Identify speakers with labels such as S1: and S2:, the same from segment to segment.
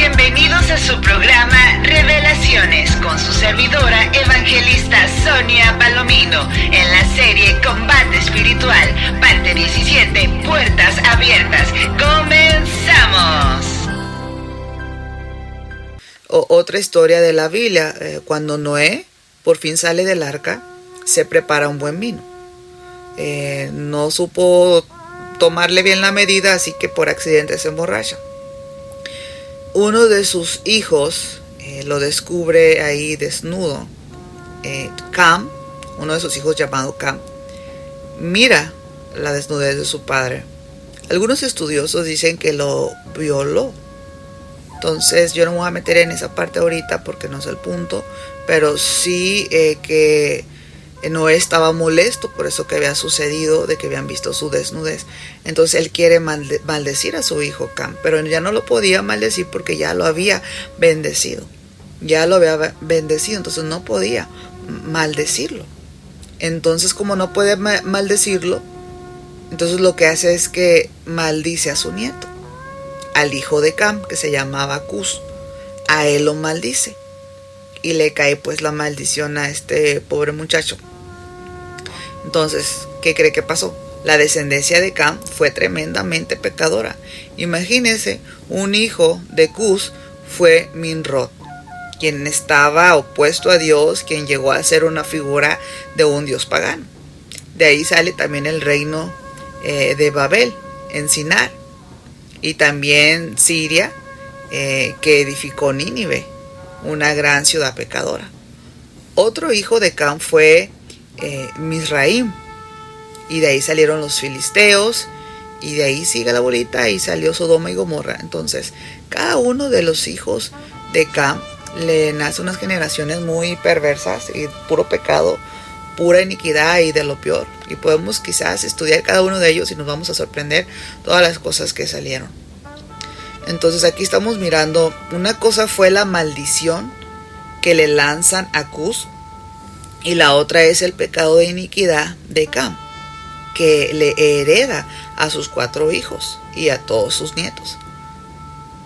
S1: Bienvenidos a su programa Revelaciones con su servidora evangelista Sonia Palomino en la serie Combate Espiritual, parte 17, Puertas Abiertas. ¡Comenzamos!
S2: Otra historia de la Biblia, cuando Noé por fin sale del arca, se prepara un buen vino. No supo tomarle bien la medida, así que por accidente se emborracha. Uno de sus hijos lo descubre ahí desnudo. Cam, uno de sus hijos llamado Cam, mira la desnudez de su padre. Algunos estudiosos dicen que lo violó. Entonces yo no me voy a meter en esa parte ahorita porque no es el punto, pero sí que Noé estaba molesto por eso que había sucedido, de que habían visto su desnudez. Entonces él quiere maldecir a su hijo Cam, pero ya no lo podía maldecir porque ya lo había bendecido. Entonces no podía maldecirlo. Entonces como no puede maldecirlo, entonces lo que hace es que maldice a su nieto, al hijo de Cam, que se llamaba Cus. A él lo maldice y le cae pues la maldición a este pobre muchacho. Entonces, ¿qué cree que pasó? La descendencia de Cam fue tremendamente pecadora. Imagínense, un hijo de Cus fue Nimrod, quien estaba opuesto a Dios, quien llegó a ser una figura de un dios pagano. De ahí sale también el reino de Babel, en Sinar, y también Siria, que edificó Nínive, una gran ciudad pecadora. Otro hijo de Cam fue Misraim, y de ahí salieron los filisteos, y de ahí sigue la bolita y salió Sodoma y Gomorra. Entonces cada uno de los hijos de Cam le nace unas generaciones muy perversas y puro pecado, pura iniquidad y de lo peor, y podemos quizás estudiar cada uno de ellos y nos vamos a sorprender todas las cosas que salieron. Entonces aquí estamos mirando, una cosa fue la maldición que le lanzan a Cus, y la otra es el pecado de iniquidad de Cam, que le hereda a sus 4 hijos y a todos sus nietos.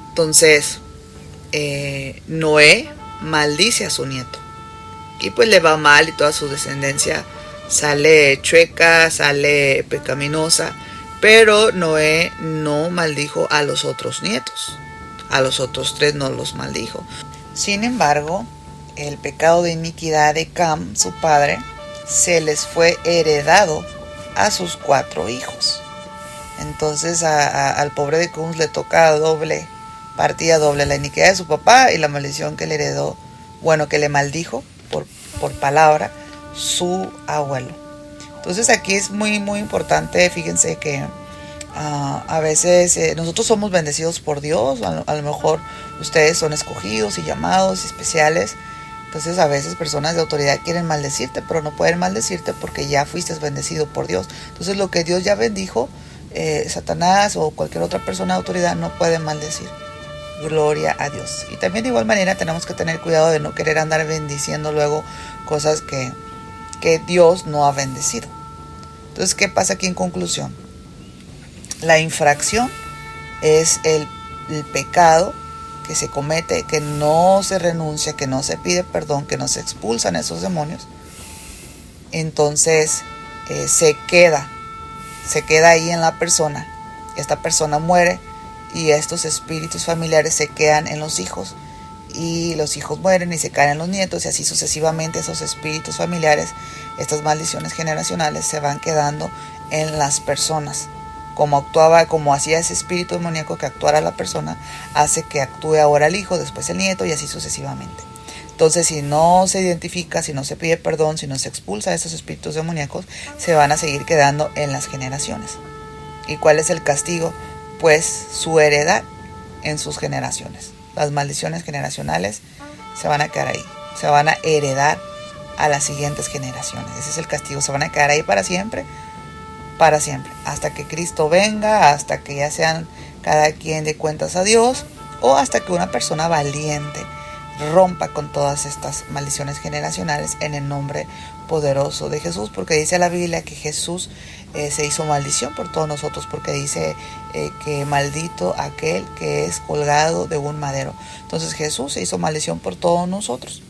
S2: Entonces Noé maldice a su nieto, y pues le va mal y toda su descendencia sale chueca, sale pecaminosa. Pero Noé no maldijo a los otros nietos, a los otros 3 no los maldijo. Sin embargo, el pecado de iniquidad de Cam, su padre, se les fue heredado a sus 4 hijos. Entonces al pobre de Cam le toca partida doble, la iniquidad de su papá y la maldición que le heredó, que le maldijo por palabra su abuelo. Entonces aquí es muy muy importante, fíjense que a veces nosotros somos bendecidos por Dios, a lo mejor ustedes son escogidos y llamados especiales. Entonces a veces personas de autoridad quieren maldecirte, pero no pueden maldecirte porque ya fuiste bendecido por Dios. Entonces lo que Dios ya bendijo, Satanás o cualquier otra persona de autoridad no puede maldecir. Gloria a Dios. Y también de igual manera tenemos que tener cuidado de no querer andar bendiciendo luego cosas que Dios no ha bendecido. Entonces, ¿qué pasa aquí en conclusión? La infracción es el pecado que se comete, que no se renuncia, que no se pide perdón, que no se expulsan esos demonios. Entonces se queda ahí en la persona. Esta persona muere y estos espíritus familiares se quedan en los hijos, y los hijos mueren y se caen en los nietos, y así sucesivamente esos espíritus familiares, estas maldiciones generacionales se van quedando en las personas. Como hacía ese espíritu demoníaco que actuara la persona, hace que actúe ahora el hijo, después el nieto, y así sucesivamente. Entonces, si no se identifica, si no se pide perdón, si no se expulsa a esos espíritus demoníacos, se van a seguir quedando en las generaciones. ¿Y cuál es el castigo? Pues su heredad en sus generaciones. Las maldiciones generacionales se van a quedar ahí, se van a heredar a las siguientes generaciones. Ese es el castigo, se van a quedar ahí para siempre, hasta que Cristo venga, hasta que ya sean cada quien de cuentas a Dios, o hasta que una persona valiente rompa con todas estas maldiciones generacionales en el nombre poderoso de Jesús, porque dice la Biblia que Jesús se hizo maldición por todos nosotros, porque dice que maldito aquel que es colgado de un madero. Entonces Jesús se hizo maldición por todos nosotros.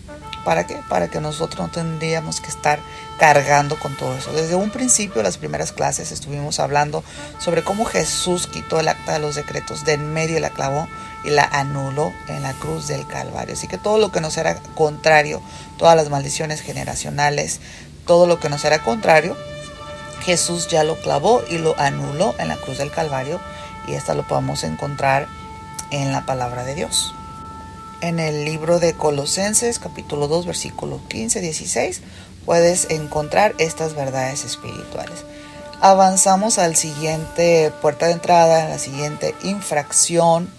S2: ¿Para qué? Para que nosotros no tendríamos que estar cargando con todo eso. Desde un principio, las primeras clases, estuvimos hablando sobre cómo Jesús quitó el acta de los decretos de en medio y la clavó y la anuló en la cruz del Calvario. Así que todo lo que nos era contrario, todas las maldiciones generacionales, todo lo que nos era contrario, Jesús ya lo clavó y lo anuló en la cruz del Calvario, y esta lo podemos encontrar en la palabra de Dios. En el libro de Colosenses, capítulo 2, versículos 15-16, puedes encontrar estas verdades espirituales. Avanzamos al siguiente puerta de entrada, la siguiente infracción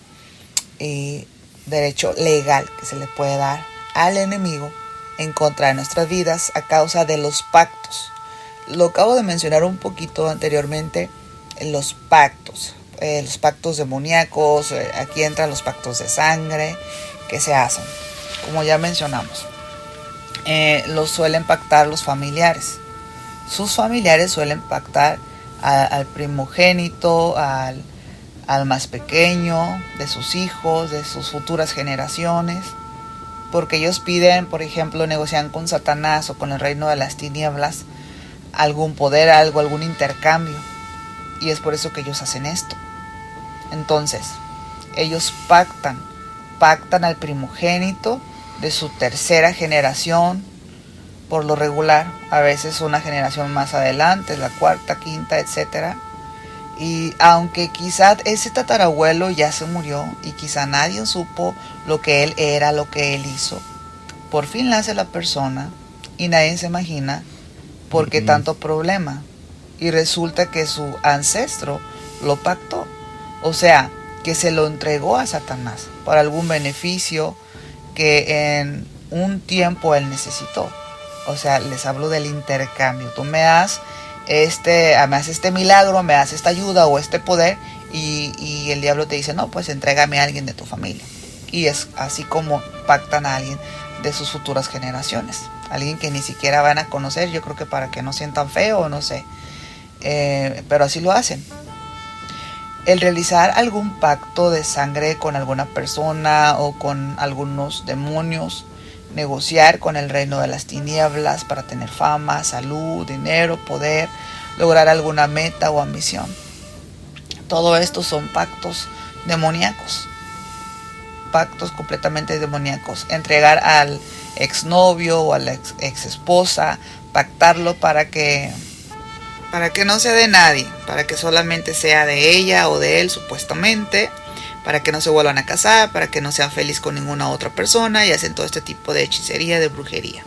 S2: y derecho legal que se le puede dar al enemigo en contra de nuestras vidas a causa de los pactos. Lo acabo de mencionar un poquito anteriormente, los pactos demoníacos. Aquí entran los pactos de sangre que se hacen, como ya mencionamos. Los suelen pactar los familiares. Sus familiares suelen pactar al primogénito, al más pequeño, de sus hijos, de sus futuras generaciones, porque ellos piden, por ejemplo, negocian con Satanás o con el reino de las tinieblas algún poder, algún intercambio, y es por eso que ellos hacen esto. Entonces, ellos pactan al primogénito de su tercera generación, por lo regular, a veces una generación más adelante, la cuarta, quinta, etcétera. Y aunque quizá ese tatarabuelo ya se murió y quizá nadie supo lo que él era, lo que él hizo, por fin nace la persona y nadie se imagina por qué tanto problema. Y resulta que su ancestro lo pactó. O sea, que se lo entregó a Satanás para algún beneficio que en un tiempo él necesitó. O sea, les hablo del intercambio. Tú me das este milagro, me das esta ayuda o este poder, y el diablo te dice, no, pues entrégame a alguien de tu familia. Y es así como pactan a alguien de sus futuras generaciones. Alguien que ni siquiera van a conocer, yo creo que para que no sientan feo o no sé. Pero así lo hacen. El realizar algún pacto de sangre con alguna persona o con algunos demonios, negociar con el reino de las tinieblas para tener fama, salud, dinero, poder, lograr alguna meta o ambición. Todo esto son pactos demoníacos. Pactos completamente demoníacos. Entregar al exnovio o a la ex esposa, pactarlo para que no sea de nadie, para que solamente sea de ella o de él supuestamente, para que no se vuelvan a casar, para que no sean felices con ninguna otra persona, y hacen todo este tipo de hechicería, de brujería.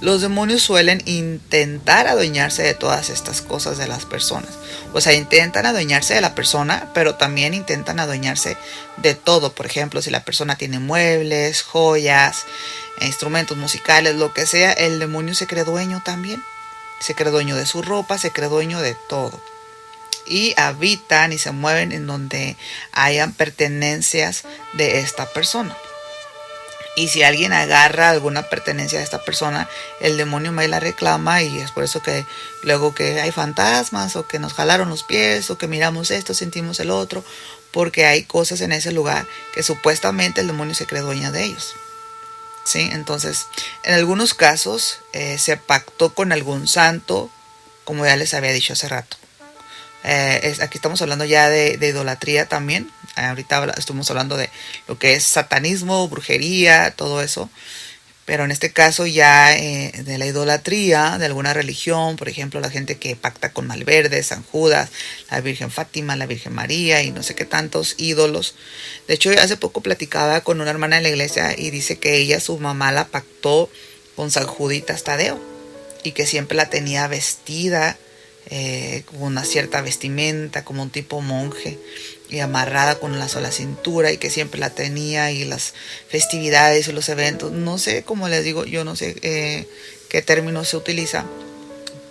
S2: Los demonios suelen intentar adueñarse de todas estas cosas de las personas. O sea, intentan adueñarse de la persona, pero también intentan adueñarse de todo. Por ejemplo, si la persona tiene muebles, joyas, instrumentos musicales, lo que sea, el demonio se cree dueño también. Se cree dueño de su ropa, se cree dueño de todo. Y habitan y se mueven en donde hayan pertenencias de esta persona. Y si alguien agarra alguna pertenencia de esta persona, el demonio me la reclama, y es por eso que luego que hay fantasmas, o que nos jalaron los pies, o que miramos esto, sentimos el otro, porque hay cosas en ese lugar que supuestamente el demonio se cree dueño de ellos. ¿Sí? Entonces, en algunos casos se pactó con algún santo, como ya les había dicho hace rato. Aquí estamos hablando ya de idolatría también. Ahorita estamos hablando de lo que es satanismo, brujería, todo eso. Pero en este caso ya de la idolatría, de alguna religión, por ejemplo, la gente que pacta con Malverde, San Judas, la Virgen Fátima, la Virgen María y no sé qué tantos ídolos. De hecho, hace poco platicaba con una hermana de la iglesia y dice que ella, su mamá, la pactó con San Juditas Tadeo, y que siempre la tenía vestida con una cierta vestimenta, como un tipo monje, y amarrada con una sola cintura, y que siempre la tenía, y las festividades y los eventos, no sé cómo les digo, yo no sé qué término se utiliza,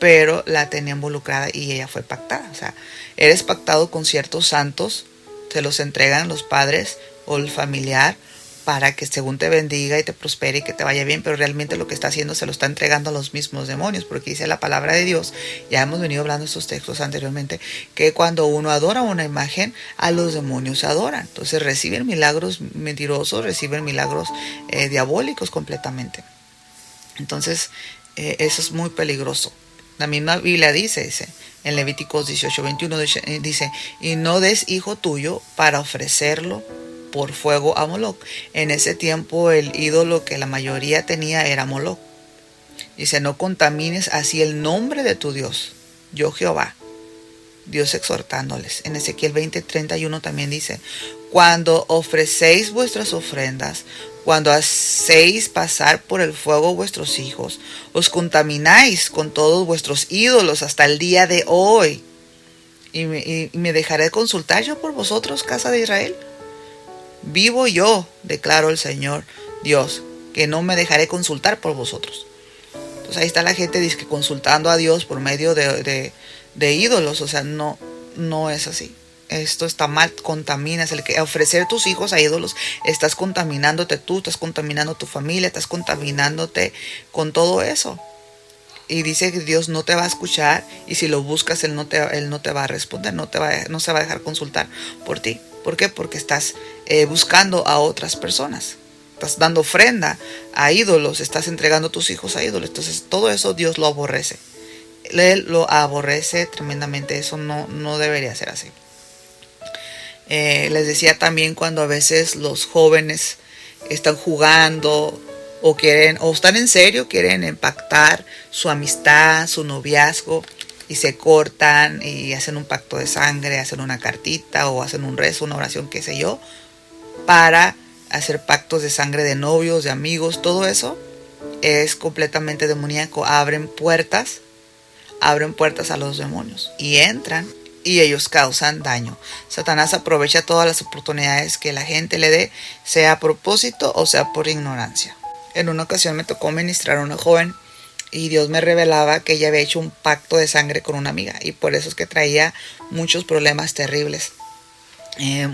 S2: pero la tenía involucrada y ella fue pactada. O sea, eres pactado con ciertos santos, te los entregan los padres o el familiar, para que según te bendiga y te prospere y que te vaya bien, pero realmente lo que está haciendo se lo está entregando a los mismos demonios, porque dice la palabra de Dios, ya hemos venido hablando de estos textos anteriormente, que cuando uno adora una imagen, a los demonios se adoran. Entonces reciben milagros mentirosos, reciben milagros diabólicos completamente. Entonces eso es muy peligroso. La misma Biblia dice en Levíticos 18:21 dice, y no des hijo tuyo para ofrecerlo por fuego a Moloc. En ese tiempo el ídolo que la mayoría tenía era Moloc. Dice, no contamines así el nombre de tu Dios, yo Jehová. Dios exhortándoles. En Ezequiel 20:31 también dice, cuando ofrecéis vuestras ofrendas, cuando hacéis pasar por el fuego vuestros hijos, os contamináis con todos vuestros ídolos hasta el día de hoy. Y me dejaré consultar yo por vosotros, casa de Israel. Vivo yo, declaró el Señor Dios, que no me dejaré consultar por vosotros. Entonces ahí está la gente dice que consultando a Dios por medio de ídolos. O sea, no es así. Esto está mal, contaminas. El que ofrecer tus hijos a ídolos, estás contaminándote tú, estás contaminando tu familia, estás contaminándote con todo eso. Y dice que Dios no te va a escuchar, y si lo buscas, Él no te va a responder, no se va a dejar consultar por ti. ¿Por qué? Porque estás buscando a otras personas. Estás dando ofrenda a ídolos, estás entregando tus hijos a ídolos. Entonces todo eso Dios lo aborrece. Él lo aborrece tremendamente. Eso no debería ser así. Les decía también cuando a veces los jóvenes están jugando o están en serio, quieren impactar su amistad, su noviazgo, y se cortan y hacen un pacto de sangre, hacen una cartita o hacen un rezo, una oración, qué sé yo, para hacer pactos de sangre de novios, de amigos. Todo eso es completamente demoníaco. Abren puertas a los demonios y entran y ellos causan daño. Satanás aprovecha todas las oportunidades que la gente le dé, sea a propósito o sea por ignorancia. En una ocasión me tocó ministrar a una joven y Dios me revelaba que ella había hecho un pacto de sangre con una amiga, y por eso es que traía muchos problemas terribles,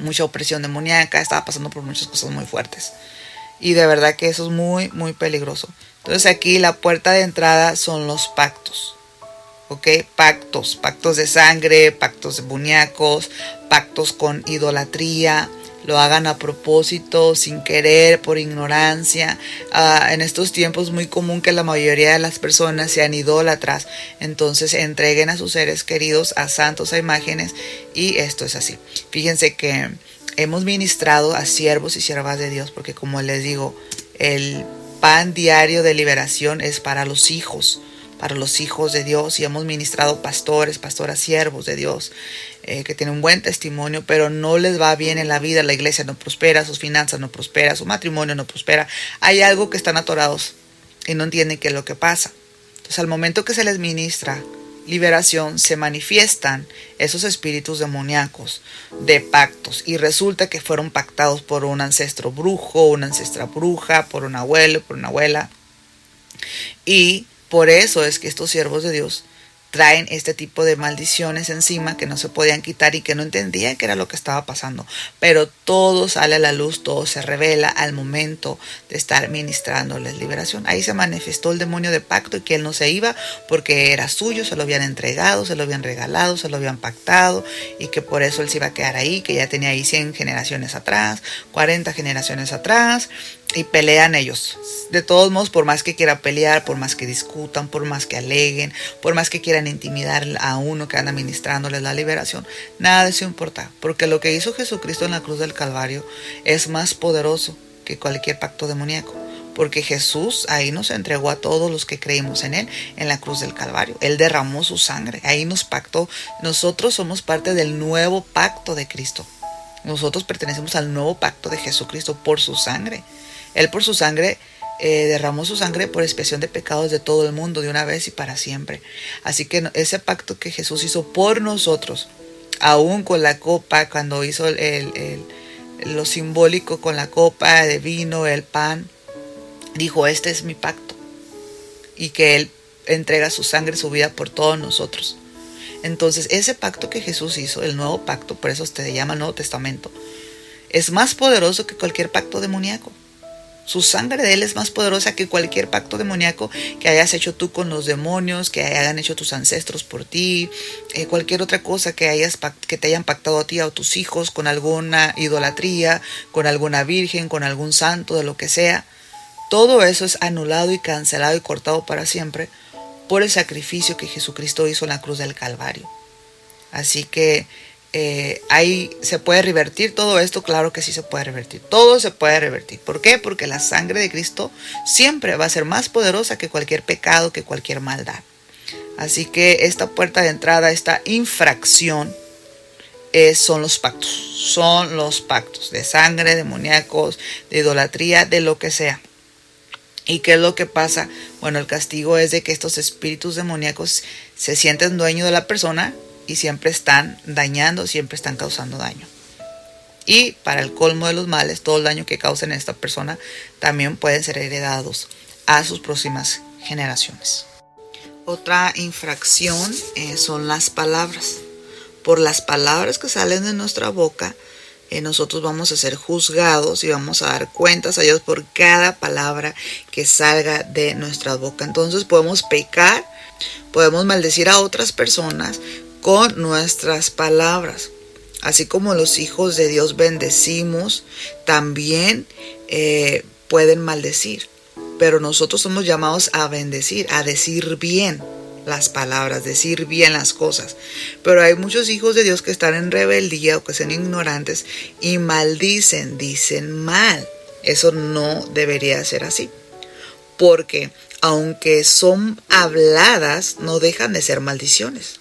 S2: mucha opresión demoníaca, estaba pasando por muchas cosas muy fuertes, y de verdad que eso es muy muy peligroso. Entonces aquí la puerta de entrada son los pactos, ¿ok? Pactos de sangre, pactos demoníacos, pactos con idolatría. Lo hagan a propósito, sin querer, por ignorancia. En estos tiempos es muy común que la mayoría de las personas sean idólatras. Entonces entreguen a sus seres queridos a santos, a imágenes. Y esto es así. Fíjense que hemos ministrado a siervos y siervas de Dios, porque como les digo, el pan diario de liberación es para los hijos de Dios, y hemos ministrado pastores, pastoras, siervos de Dios, que tienen un buen testimonio, pero no les va bien en la vida. La iglesia no prospera, sus finanzas no prosperan, su matrimonio no prospera. Hay algo que están atorados y no entienden qué es lo que pasa. Entonces al momento que se les ministra liberación, se manifiestan esos espíritus demoníacos de pactos, y resulta que fueron pactados por un ancestro brujo, una ancestra bruja, por un abuelo, por una abuela. Y por eso es que estos siervos de Dios traen este tipo de maldiciones encima que no se podían quitar y que no entendían qué era lo que estaba pasando. Pero todo sale a la luz, todo se revela al momento de estar ministrándoles liberación. Ahí se manifestó el demonio de pacto, y que él no se iba porque era suyo, se lo habían entregado, se lo habían regalado, se lo habían pactado, y que por eso él se iba a quedar ahí, que ya tenía ahí 100 generaciones atrás, 40 generaciones atrás. Y pelean ellos. De todos modos, por más que quieran pelear, por más que discutan, por más que aleguen, por más que quieran intimidar a uno que anda ministrándoles la liberación, nada de eso importa. Porque lo que hizo Jesucristo en la cruz del Calvario es más poderoso que cualquier pacto demoníaco. Porque Jesús ahí nos entregó a todos los que creímos en Él en la cruz del Calvario. Él derramó su sangre, ahí nos pactó. Nosotros somos parte del nuevo pacto de Cristo. Nosotros pertenecemos al nuevo pacto de Jesucristo por su sangre. Él por su sangre derramó su sangre por expiación de pecados de todo el mundo, de una vez y para siempre. Así que ese pacto que Jesús hizo por nosotros, aún con la copa, cuando hizo lo simbólico con la copa de vino, el pan, dijo: este es mi pacto, y que Él entrega su sangre, su vida por todos nosotros. Entonces ese pacto que Jesús hizo, el nuevo pacto, por eso se llama Nuevo Testamento, es más poderoso que cualquier pacto demoníaco. Su sangre de Él es más poderosa que cualquier pacto demoníaco que hayas hecho tú con los demonios, que hayan hecho tus ancestros por ti, cualquier otra cosa que te hayan pactado a ti o a tus hijos con alguna idolatría, con alguna virgen, con algún santo, de lo que sea. Todo eso es anulado y cancelado y cortado para siempre por el sacrificio que Jesucristo hizo en la cruz del Calvario. Así que ahí se puede revertir todo esto. Claro que sí se puede revertir, todo se puede revertir. ¿Por qué? Porque la sangre de Cristo siempre va a ser más poderosa que cualquier pecado, que cualquier maldad. Así que esta puerta de entrada, esta infracción, son los pactos de sangre, demoníacos, de idolatría, de lo que sea. ¿Y qué es lo que pasa? Bueno, el castigo es de que estos espíritus demoníacos se sienten dueños de la persona y siempre están dañando, siempre están causando daño. Y para el colmo de los males, todo el daño que causen a esta persona también pueden ser heredados a sus próximas generaciones. Otra infracción son las palabras. Por las palabras que salen de nuestra boca, nosotros vamos a ser juzgados y vamos a dar cuentas a Dios por cada palabra que salga de nuestra boca. Entonces podemos pecar, podemos maldecir a otras personas con nuestras palabras. Así como los hijos de Dios bendecimos, también pueden maldecir. Pero nosotros somos llamados a bendecir, a decir bien las palabras, decir bien las cosas. Pero hay muchos hijos de Dios que están en rebeldía o que son ignorantes y maldicen, dicen mal. Eso no debería ser así. Porque aunque son habladas, no dejan de ser maldiciones.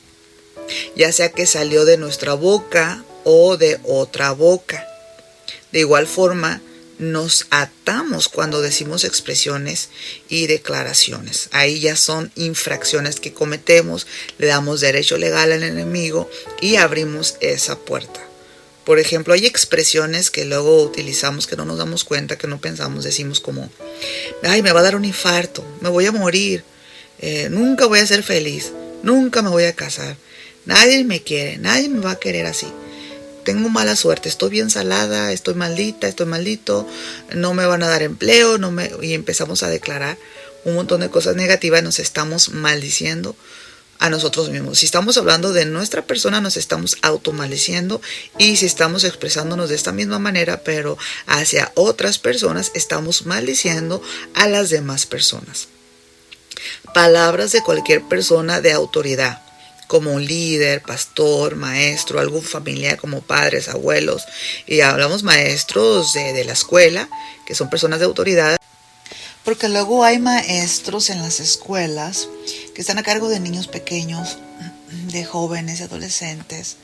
S2: Ya sea que salió de nuestra boca o de otra boca. De igual forma, nos atamos cuando decimos expresiones y declaraciones. Ahí ya son infracciones que cometemos, le damos derecho legal al enemigo y abrimos esa puerta. Por ejemplo, hay expresiones que luego utilizamos que no nos damos cuenta, que no pensamos, decimos como: ay, me va a dar un infarto, me voy a morir, nunca voy a ser feliz, nunca me voy a casar, nadie me quiere, nadie me va a querer así. Tengo mala suerte, estoy bien salada, estoy maldita, estoy maldito, no me van a dar empleo, y empezamos a declarar un montón de cosas negativas. Nos estamos maldiciendo a nosotros mismos. Si estamos hablando de nuestra persona, nos estamos automaldiciendo, y si estamos expresándonos de esta misma manera, pero hacia otras personas, estamos maldiciendo a las demás personas. Palabras de cualquier persona de autoridad, como un líder, pastor, maestro, algún familiar como padres, abuelos. Y hablamos maestros de la escuela, que son personas de autoridad. Porque luego hay maestros en las escuelas que están a cargo de niños pequeños, de jóvenes, de adolescentes,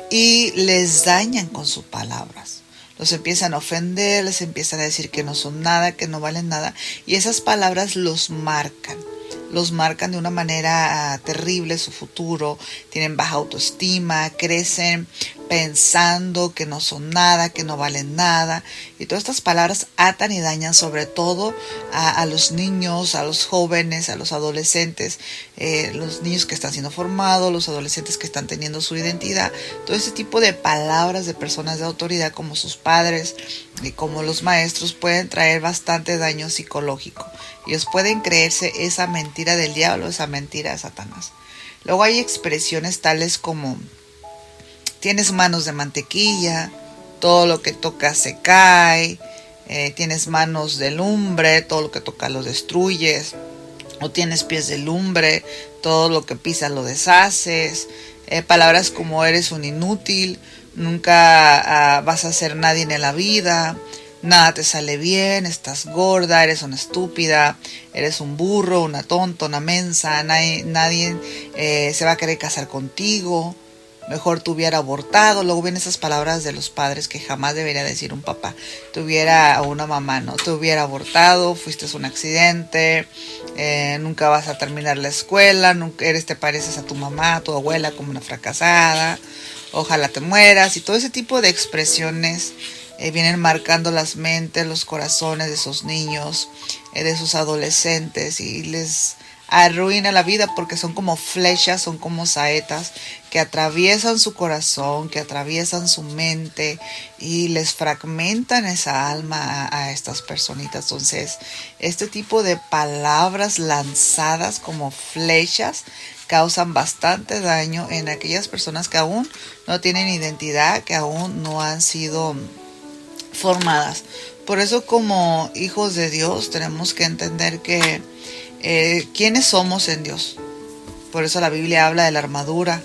S2: y les dañan con sus palabras. Los empiezan a ofender, les empiezan a decir que no son nada, que no valen nada. Y esas palabras los marcan de una manera terrible su futuro. Tienen baja autoestima, crecen pensando que no son nada, que no valen nada. Y todas estas palabras atan y dañan sobre todo a los niños, a los jóvenes, a los adolescentes, los niños que están siendo formados, los adolescentes que están teniendo su identidad. Todo ese tipo de palabras de personas de autoridad como sus padres y como los maestros pueden traer bastante daño psicológico. Ellos pueden creerse esa mentira del diablo, esa mentira de Satanás. Luego hay expresiones tales como: tienes manos de mantequilla, todo lo que tocas se cae, tienes manos de lumbre, todo lo que tocas lo destruyes, o tienes pies de lumbre, todo lo que pisas lo deshaces. Palabras como: eres un inútil, nunca vas a ser nadie en la vida, nada te sale bien, estás gorda, eres una estúpida, eres un burro, una tonta, una mensa, nadie se va a querer casar contigo, mejor te hubiera abortado. Luego vienen esas palabras de los padres que jamás debería decir un papá, o una mamá, ¿no? Te hubiera abortado, fuiste un accidente, nunca vas a terminar la escuela, te pareces a tu mamá, a tu abuela como una fracasada, ojalá te mueras. Y todo ese tipo de expresiones vienen marcando las mentes, los corazones de esos niños, de esos adolescentes, y les arruina la vida porque son como flechas, son como saetas que atraviesan su corazón, que atraviesan su mente y les fragmentan esa alma a estas personitas. Entonces, este tipo de palabras lanzadas como flechas causan bastante daño en aquellas personas que aún no tienen identidad, que aún no han sido formadas. Por eso, como hijos de Dios, tenemos que entender que quiénes somos en Dios. Por eso la Biblia habla de la armadura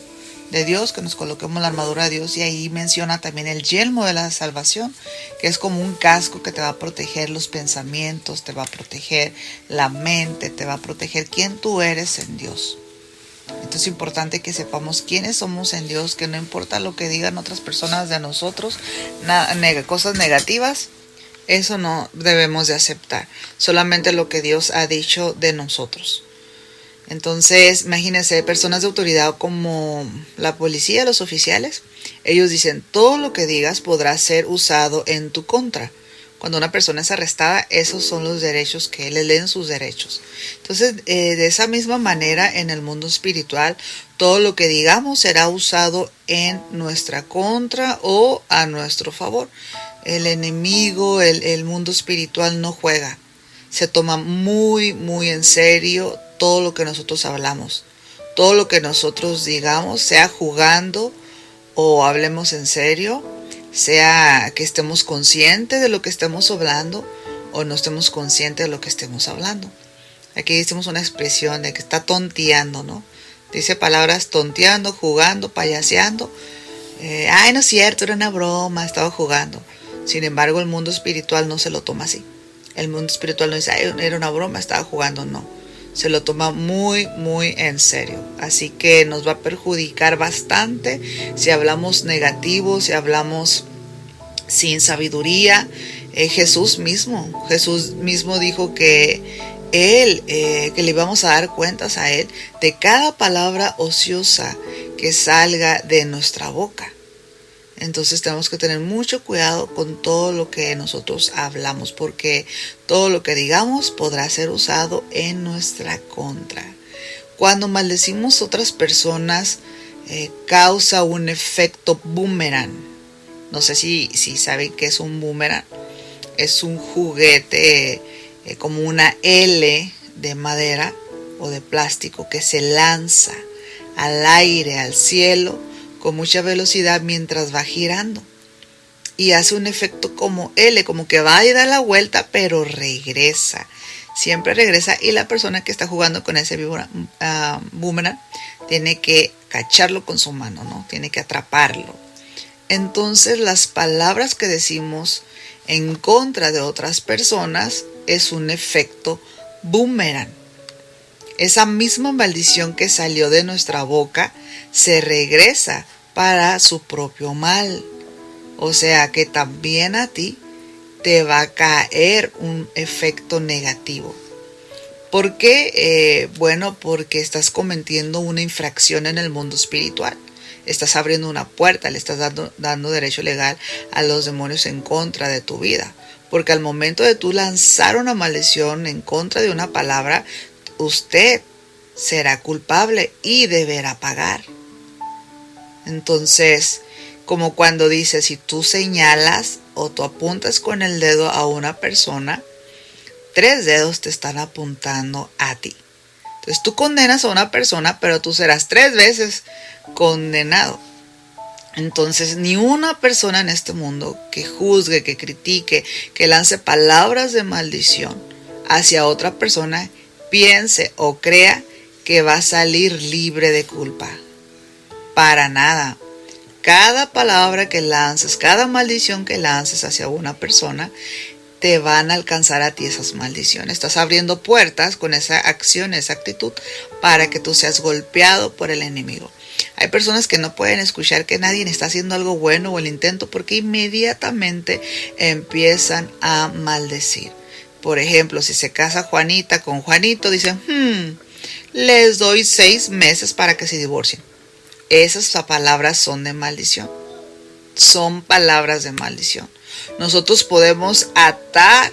S2: de Dios, que nos coloquemos la armadura de Dios, y ahí menciona también el yelmo de la salvación, que es como un casco que te va a proteger los pensamientos, te va a proteger la mente, te va a proteger quién tú eres en Dios. Entonces es importante que sepamos quiénes somos en Dios, que no importa lo que digan otras personas de nosotros, cosas negativas, eso no debemos de aceptar, solamente lo que Dios ha dicho de nosotros. Entonces, imagínense, personas de autoridad como la policía, los oficiales, ellos dicen, todo lo que digas podrá ser usado en tu contra. Cuando una persona es arrestada, esos son los derechos que le leen sus derechos. Entonces, de esa misma manera, en el mundo espiritual, todo lo que digamos será usado en nuestra contra o a nuestro favor. El enemigo, el mundo espiritual no juega. Se toma muy, muy en serio todo lo que nosotros hablamos. Todo lo que nosotros digamos, sea jugando o hablemos en serio, sea que estemos conscientes de lo que estemos hablando o no estemos conscientes de lo que estemos hablando. Aquí decimos una expresión de que está tonteando, ¿no? Dice palabras tonteando, jugando, payaseando. Ay, no es cierto, era una broma, estaba jugando. Sin embargo, el mundo espiritual no se lo toma así. El mundo espiritual no dice, ay, era una broma, estaba jugando, no. Se lo toma muy, muy en serio. Así que nos va a perjudicar bastante si hablamos negativo, si hablamos sin sabiduría. Jesús mismo dijo que que le íbamos a dar cuentas a Él de cada palabra ociosa que salga de nuestra boca. Entonces tenemos que tener mucho cuidado con todo lo que nosotros hablamos, porque todo lo que digamos podrá ser usado en nuestra contra. Cuando maldecimos a otras personas, causa un efecto boomerang. No sé si saben qué es un boomerang. Es un juguete como una L de madera o de plástico que se lanza al aire, al cielo, con mucha velocidad mientras va girando, y hace un efecto como L, como que va y da la vuelta, pero regresa, siempre regresa, y la persona que está jugando con ese boomerang tiene que cacharlo con su mano, ¿no? Tiene que atraparlo. Entonces las palabras que decimos en contra de otras personas es un efecto boomerang. Esa misma maldición que salió de nuestra boca se regresa para su propio mal. O sea que también a ti te va a caer un efecto negativo. ¿Por qué? Bueno, porque estás cometiendo una infracción en el mundo espiritual. Estás abriendo una puerta, le estás dando derecho legal a los demonios en contra de tu vida. Porque al momento de tú lanzar una maldición en contra de una palabra, usted será culpable y deberá pagar. Entonces, como cuando dice, si tú señalas o tú apuntas con el dedo a una persona, 3 dedos te están apuntando a ti. Entonces tú condenas a una persona, pero tú serás 3 veces condenado. Entonces, ni una persona en este mundo que juzgue, que critique, que lance palabras de maldición hacia otra persona, piense o crea que va a salir libre de culpa. Para nada. Cada palabra que lances, cada maldición que lances hacia una persona, te van a alcanzar a ti esas maldiciones. Estás abriendo puertas con esa acción, esa actitud, para que tú seas golpeado por el enemigo. Hay personas que no pueden escuchar que nadie está haciendo algo bueno o el intento, porque inmediatamente empiezan a maldecir. Por ejemplo, si se casa Juanita con Juanito, dicen, les doy 6 meses para que se divorcien. Esas palabras son de maldición. Son palabras de maldición. Nosotros podemos atar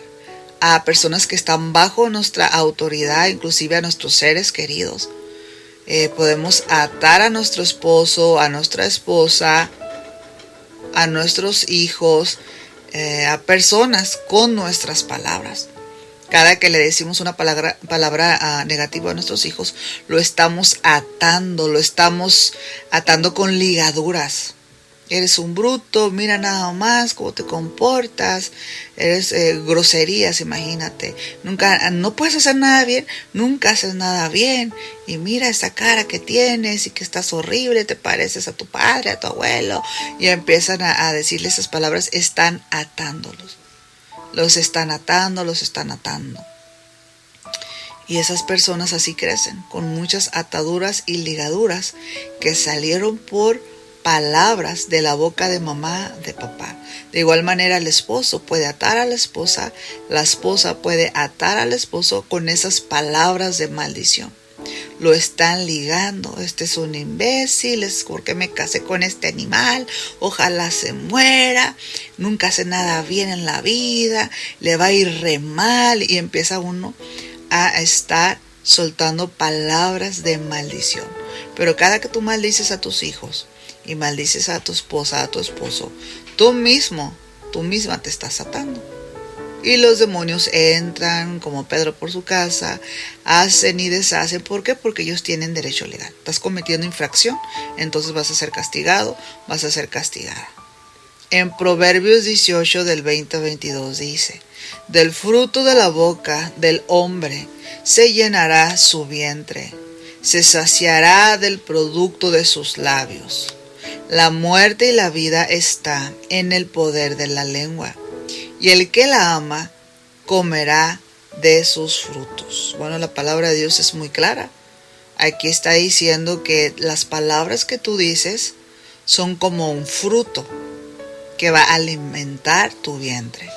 S2: a personas que están bajo nuestra autoridad, inclusive a nuestros seres queridos. Podemos atar a nuestro esposo, a nuestra esposa, a nuestros hijos, a personas con nuestras palabras. Cada que le decimos una palabra negativa a nuestros hijos, lo estamos atando con ligaduras. Eres un bruto, mira nada más cómo te comportas, eres groserías, imagínate. No puedes hacer nada bien, nunca haces nada bien. Y mira esa cara que tienes y que estás horrible, te pareces a tu padre, a tu abuelo. Y empiezan a decirle esas palabras, están atándolos. Los están atando. Y esas personas así crecen, con muchas ataduras y ligaduras que salieron por palabras de la boca de mamá, de papá. De igual manera el esposo puede atar a la esposa puede atar al esposo con esas palabras de maldición. Lo están ligando, este es un imbécil, es porque me casé con este animal, ojalá se muera, nunca hace nada bien en la vida, le va a ir re mal, y empieza uno a estar soltando palabras de maldición. Pero cada que tú maldices a tus hijos y maldices a tu esposa, a tu esposo, tú misma te estás atando. Y los demonios entran como Pedro por su casa, hacen y deshacen. ¿Por qué? Porque ellos tienen derecho legal. Estás cometiendo infracción, entonces vas a ser castigado, vas a ser castigada. En Proverbios 18 del 20 al 22 dice: del fruto de la boca del hombre se llenará su vientre, se saciará del producto de sus labios. La muerte y la vida está en el poder de la lengua, y el que la ama comerá de sus frutos. Bueno, la palabra de Dios es muy clara. Aquí está diciendo que las palabras que tú dices son como un fruto que va a alimentar tu vientre.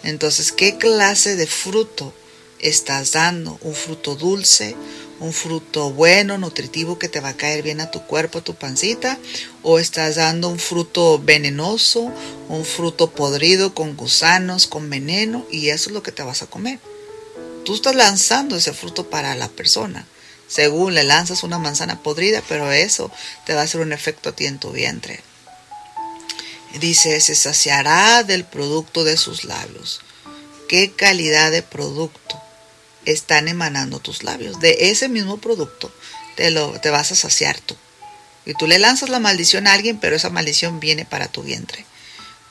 S2: Entonces, ¿qué clase de fruto estás dando? ¿Un fruto dulce? ¿Un fruto bueno, nutritivo, que te va a caer bien a tu cuerpo, a tu pancita? ¿O estás dando un fruto venenoso, un fruto podrido con gusanos, con veneno? Y eso es lo que te vas a comer. Tú estás lanzando ese fruto para la persona. Según le lanzas una manzana podrida, pero eso te va a hacer un efecto a ti en tu vientre. Dice, se saciará del producto de sus labios. ¿Qué calidad de producto están emanando tus labios? De ese mismo producto te vas a saciar tú. Y tú le lanzas la maldición a alguien, pero esa maldición viene para tu vientre.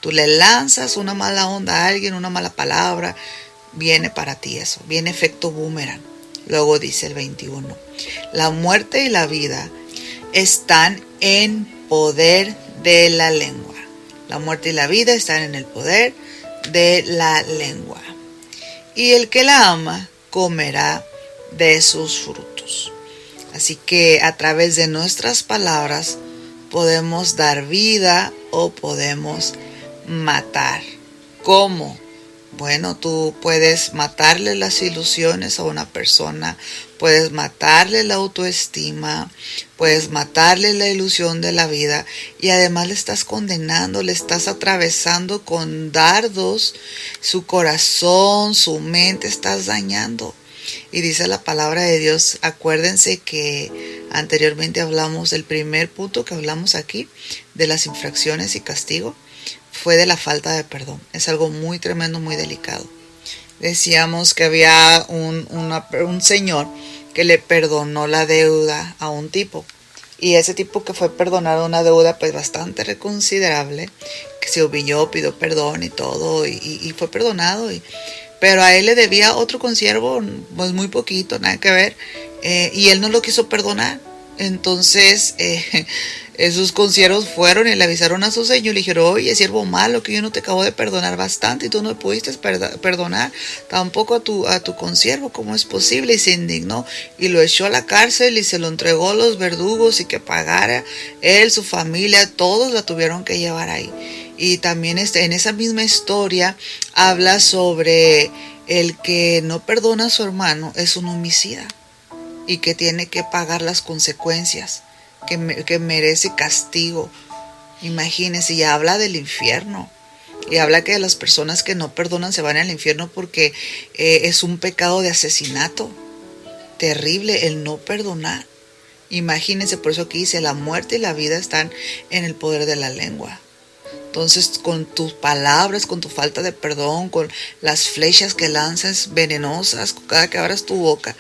S2: Tú le lanzas una mala onda a alguien, una mala palabra, viene para ti eso. Viene efecto boomerang. Luego dice el 21. La muerte y la vida están en poder de la lengua. La muerte y la vida están en el poder de la lengua. Y el que la ama comerá de sus frutos. Así que a través de nuestras palabras podemos dar vida o podemos matar. ¿Cómo? Bueno, tú puedes matarle las ilusiones a una persona, puedes matarle la autoestima, puedes matarle la ilusión de la vida, y además le estás condenando, le estás atravesando con dardos su corazón, su mente, estás dañando. Y dice la palabra de Dios, acuérdense que anteriormente hablamos del primer punto que hablamos aquí, de las infracciones y castigo, fue de la falta de perdón. Es algo muy tremendo, muy delicado. Decíamos que había un señor que le perdonó la deuda a un tipo. Y ese tipo que fue perdonado una deuda pues bastante reconsiderable, que se humilló, pidió perdón y todo, y fue perdonado. Pero a él le debía otro consiervo, pues muy poquito, nada que ver, y él no lo quiso perdonar. Entonces esos consiervos fueron y le avisaron a su señor y le dijeron: oye, siervo malo, que yo no te acabo de perdonar bastante y tú no pudiste perdonar tampoco a tu consiervo, ¿cómo es posible? Y se indignó y lo echó a la cárcel y se lo entregó a los verdugos, y que pagara él, su familia, todos la tuvieron que llevar ahí. Y también en esa misma historia habla sobre el que no perdona a su hermano es un homicida y que tiene que pagar las consecuencias, que merece castigo. Imagínense, y habla del infierno. Y habla que las personas que no perdonan se van al infierno porque es un pecado de asesinato. Terrible el no perdonar. Imagínense, por eso aquí dice, la muerte y la vida están en el poder de la lengua. Entonces, con tus palabras, con tu falta de perdón, con las flechas que lanzas venenosas, cada que abras tu boca,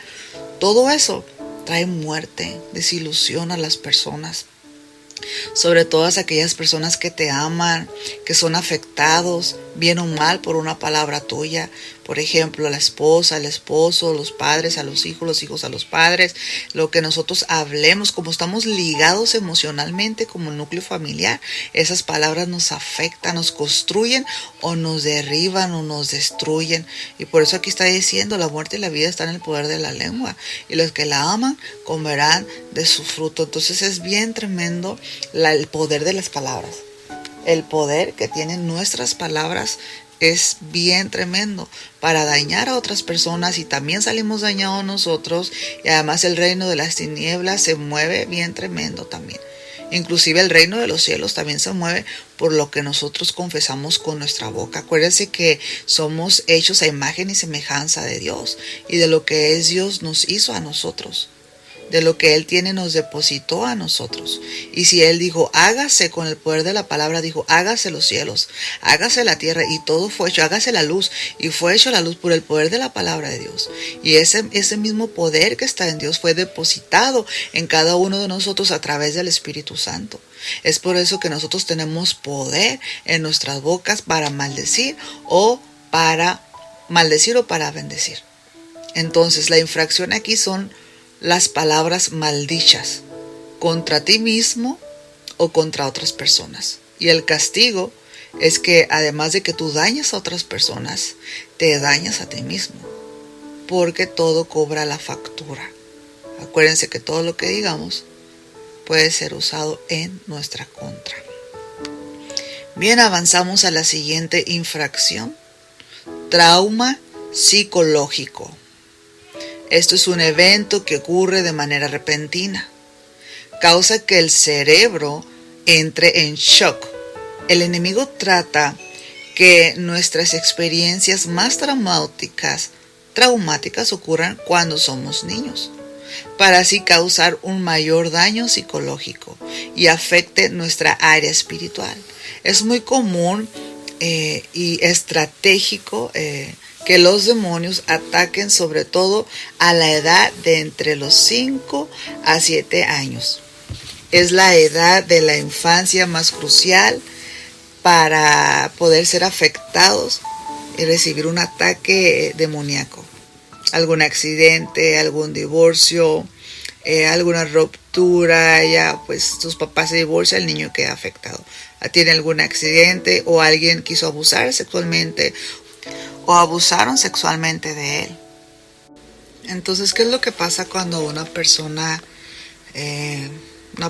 S2: todo eso trae muerte, desilusión a las personas. Sobre todas aquellas personas que te aman, que son afectados, bien o mal, por una palabra tuya. Por ejemplo, la esposa, el esposo, los padres a los hijos a los padres. Lo que nosotros hablemos, como estamos ligados emocionalmente como el núcleo familiar, esas palabras nos afectan, nos construyen o nos derriban o nos destruyen. Y por eso aquí está diciendo, la muerte y la vida están en el poder de la lengua. Y los que la aman comerán de su fruto. Entonces es bien tremendo el poder de las palabras. El poder que tienen nuestras palabras es bien tremendo para dañar a otras personas, y también salimos dañados nosotros, y además el reino de las tinieblas se mueve bien tremendo también. Inclusive el reino de los cielos también se mueve por lo que nosotros confesamos con nuestra boca. Acuérdense que somos hechos a imagen y semejanza de Dios, y de lo que es Dios nos hizo a nosotros. De lo que Él tiene nos depositó a nosotros. Y si Él dijo, hágase, con el poder de la palabra dijo, hágase los cielos, hágase la tierra, y todo fue hecho, hágase la luz, y fue hecho la luz por el poder de la palabra de Dios. Y ese mismo poder que está en Dios fue depositado en cada uno de nosotros a través del Espíritu Santo. Es por eso que nosotros tenemos poder en nuestras bocas para maldecir o para bendecir. Entonces la infracción aquí son las palabras maldichas contra ti mismo o contra otras personas. Y el castigo es que además de que tú dañas a otras personas, te dañas a ti mismo, porque todo cobra la factura. Acuérdense que todo lo que digamos puede ser usado en nuestra contra. Bien, avanzamos a la siguiente infracción: trauma psicológico. Esto es un evento que ocurre de manera repentina. Causa que el cerebro entre en shock. El enemigo trata que nuestras experiencias más traumáticas ocurran cuando somos niños, para así causar un mayor daño psicológico y afecte nuestra área espiritual. Es muy común y estratégico que los demonios ataquen sobre todo a la edad de entre los 5 a 7 años. Es la edad de la infancia más crucial para poder ser afectados y recibir un ataque demoníaco. Algún accidente, algún divorcio, alguna ruptura, ya pues sus papás se divorcian, el niño queda afectado. Tiene algún accidente o alguien quiso abusar sexualmente o abusaron sexualmente de él. Entonces, ¿qué es lo que pasa cuando una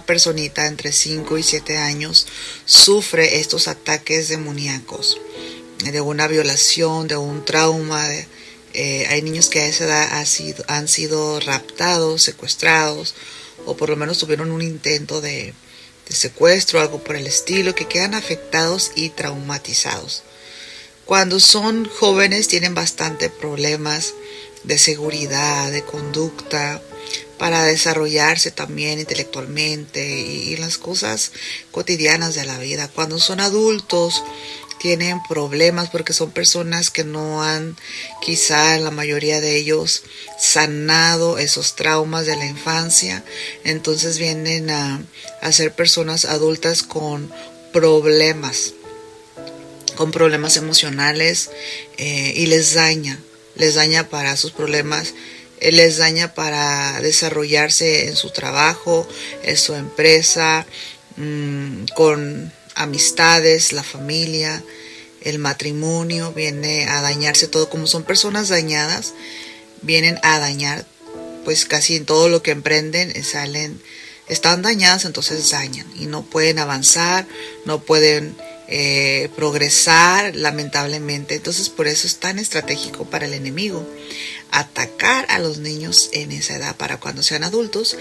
S2: personita entre 5 y 7 años sufre estos ataques demoníacos? De una violación, de un trauma. Hay niños que a esa edad han sido raptados, secuestrados, o por lo menos tuvieron un intento de secuestro, algo por el estilo, que quedan afectados y traumatizados. Cuando son jóvenes tienen bastante problemas de seguridad, de conducta, para desarrollarse también intelectualmente y las cosas cotidianas de la vida. Cuando son adultos tienen problemas porque son personas que no han, quizá la mayoría de ellos, sanado esos traumas de la infancia. Entonces vienen a ser personas adultas con problemas emocionales, y les daña para sus problemas, les daña para desarrollarse en su trabajo, en su empresa, con amistades, la familia, el matrimonio. Viene a dañarse todo. Como son personas dañadas, vienen a dañar pues casi en todo lo que emprenden, están dañadas, entonces dañan y no pueden avanzar, no pueden progresar, lamentablemente. Entonces por eso es tan estratégico para el enemigo atacar a los niños en esa edad, para cuando sean adultos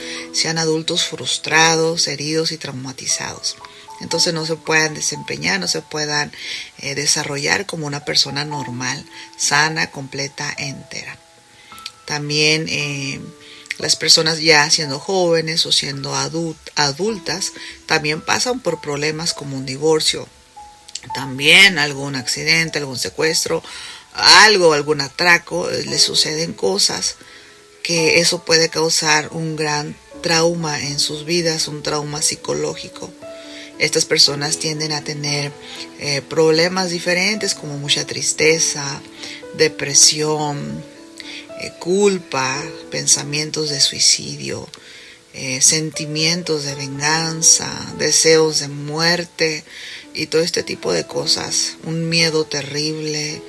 S2: frustrados, heridos y traumatizados. Entonces no se puedan desempeñar, no se puedan desarrollar como una persona normal, sana, completa, entera. También las personas ya siendo jóvenes o siendo adultas también pasan por problemas como un divorcio, también algún accidente, algún secuestro, algún atraco, les suceden cosas que eso puede causar un gran trauma en sus vidas, un trauma psicológico. Estas personas tienden a tener problemas diferentes como mucha tristeza, depresión, culpa, pensamientos de suicidio, sentimientos de venganza, deseos de muerte y todo este tipo de cosas. Un miedo terrible,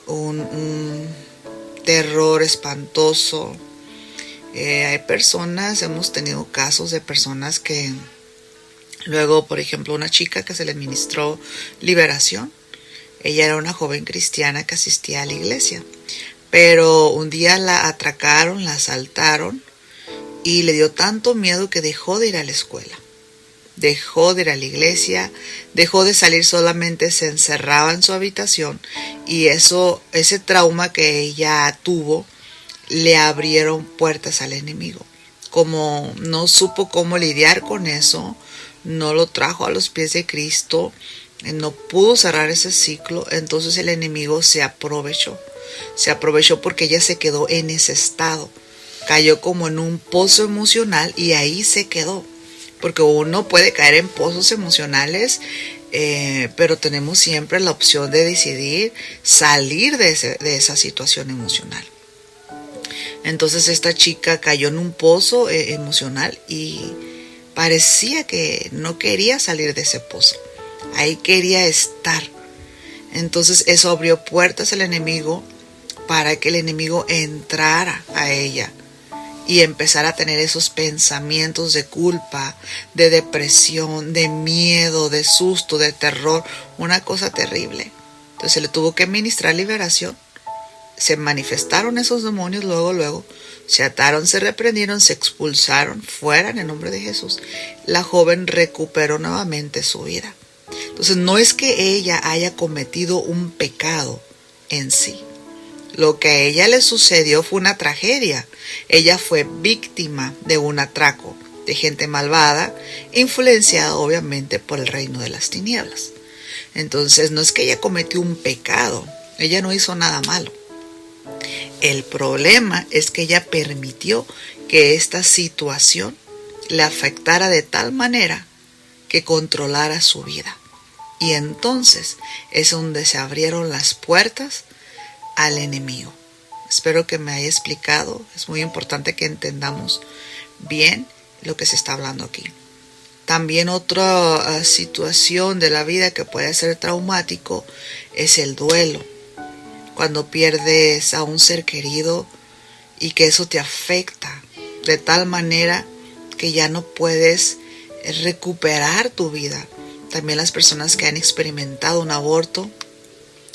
S2: un terror espantoso. Hay personas, hemos tenido casos de personas que luego, por ejemplo, una chica que se le ministró liberación. Ella era una joven cristiana que asistía a la iglesia, pero un día la atracaron, la asaltaron y le dio tanto miedo que dejó de ir a la escuela, dejó de ir a la iglesia, dejó de salir, solamente se encerraba en su habitación, y ese trauma que ella tuvo le abrieron puertas al enemigo. Como no supo cómo lidiar con eso, no lo trajo a los pies de Cristo, no pudo cerrar ese ciclo, entonces el enemigo se aprovechó porque ella se quedó en ese estado, cayó como en un pozo emocional y ahí se quedó, porque uno puede caer en pozos emocionales, pero tenemos siempre la opción de decidir salir de esa situación emocional. Entonces esta chica cayó en un pozo emocional y parecía que no quería salir de ese pozo. Ahí quería estar. Entonces eso abrió puertas al enemigo para que el enemigo entrara a ella y empezara a tener esos pensamientos de culpa, de depresión, de miedo, de susto, de terror. Una cosa terrible. Entonces se le tuvo que ministrar liberación. Se manifestaron esos demonios luego, se ataron, se reprendieron, se expulsaron fuera en el nombre de Jesús. La joven recuperó nuevamente su vida. Entonces no es que ella haya cometido un pecado en sí. Lo que a ella le sucedió fue una tragedia. Ella fue víctima de un atraco de gente malvada, influenciada obviamente por el reino de las tinieblas. Entonces no es que ella cometió un pecado, ella no hizo nada malo. El problema es que ella permitió que esta situación le afectara de tal manera que controlara su vida. Y entonces es donde se abrieron las puertas al enemigo. Espero que me haya explicado. Es muy importante que entendamos bien lo que se está hablando aquí. También otra situación de la vida que puede ser traumático es el duelo. Cuando pierdes a un ser querido y que eso te afecta de tal manera que ya no puedes recuperar tu vida. También las personas que han experimentado un aborto,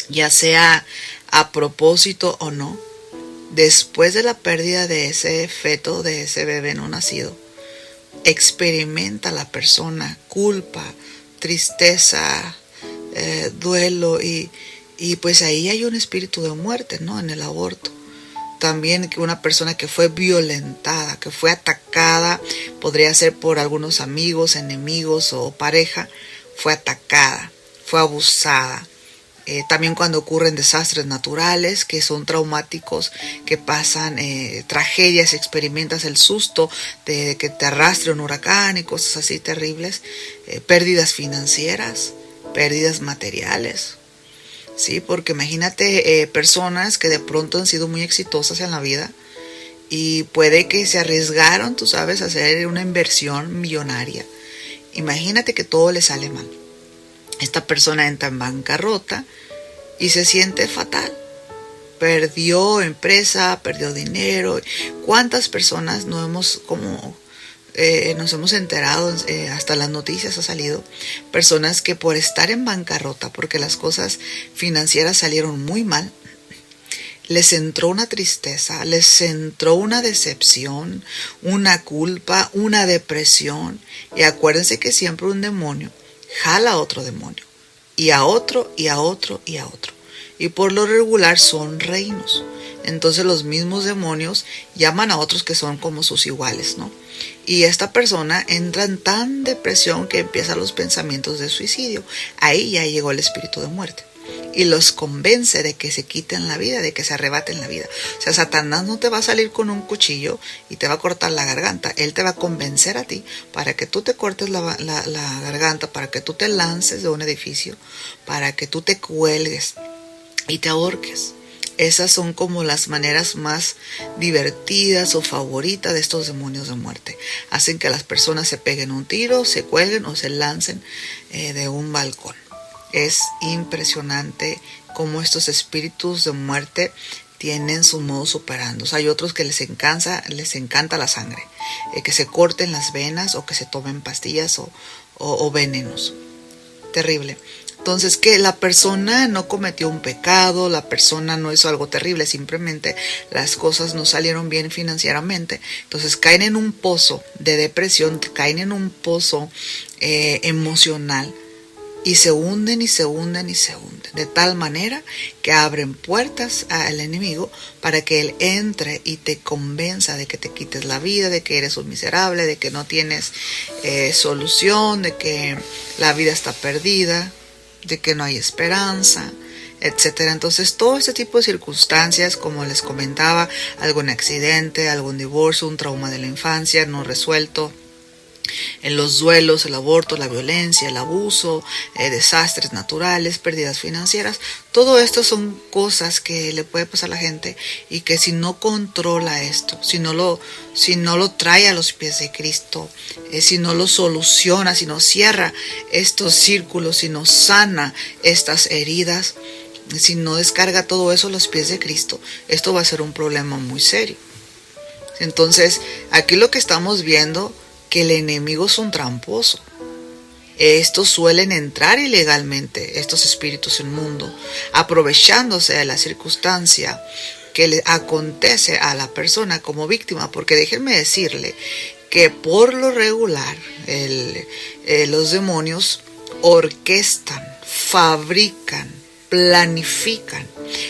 S2: ya sea a propósito o no, después de la pérdida de ese feto, de ese bebé no nacido, experimenta la persona culpa, tristeza, duelo y pues ahí hay un espíritu de muerte, ¿no? En el aborto. También que una persona que fue violentada, que fue atacada, podría ser por algunos amigos, enemigos o pareja, fue atacada, fue abusada. También cuando ocurren desastres naturales que son traumáticos, que pasan tragedias, experimentas el susto de que te arrastre un huracán y cosas así terribles, pérdidas financieras, pérdidas materiales. Sí, porque imagínate personas que de pronto han sido muy exitosas en la vida y puede que se arriesgaron, tú sabes, a hacer una inversión millonaria. Imagínate que todo le sale mal. Esta persona entra en bancarrota y se siente fatal. Perdió empresa, perdió dinero. ¿Cuántas personas nos hemos enterado, hasta las noticias ha salido, personas que por estar en bancarrota, porque las cosas financieras salieron muy mal, les entró una tristeza, les entró una decepción, una culpa, una depresión? Y acuérdense que siempre un demonio jala a otro demonio, y a otro, y a otro, y a otro. Y por lo regular son reinos. Entonces los mismos demonios llaman a otros que son como sus iguales, ¿no? Y esta persona entra en tan depresión que empiezan los pensamientos de suicidio. Ahí ya llegó el espíritu de muerte. Y los convence de que se quiten la vida, de que se arrebaten la vida. O sea, Satanás no te va a salir con un cuchillo y te va a cortar la garganta. Él te va a convencer a ti para que tú te cortes la garganta, para que tú te lances de un edificio, para que tú te cuelgues y te ahorques. Esas son como las maneras más divertidas o favoritas de estos demonios de muerte. Hacen que las personas se peguen un tiro, se cuelguen o se lancen de un balcón. Es impresionante cómo estos espíritus de muerte tienen su modus operandi. Hay otros que les encanta la sangre, que se corten las venas o que se tomen pastillas o venenos. Terrible. Entonces, que la persona no cometió un pecado, la persona no hizo algo terrible, simplemente las cosas no salieron bien financieramente. Entonces caen en un pozo de depresión, caen en un pozo emocional y se hunden y se hunden y se hunden. De tal manera que abren puertas al enemigo para que él entre y te convenza de que te quites la vida, de que eres un miserable, de que no tienes solución, de que la vida está perdida, de que no hay esperanza, etcétera. Entonces todo este tipo de circunstancias, como les comentaba, algún accidente, algún divorcio, un trauma de la infancia no resuelto, en los duelos, el aborto, la violencia, el abuso, desastres naturales, pérdidas financieras, todo esto son cosas que le puede pasar a la gente y que si no controla esto, si no lo trae a los pies de Cristo, si no lo soluciona, si no cierra estos círculos, si no sana estas heridas, si no descarga todo eso a los pies de Cristo, esto va a ser un problema muy serio. Entonces, aquí lo que estamos viendo, que el enemigo es un tramposo. Estos suelen entrar ilegalmente, estos espíritus inmundos, aprovechándose de la circunstancia que le acontece a la persona como víctima, porque déjenme decirle que por lo regular los demonios orquestan, fabrican, planifican,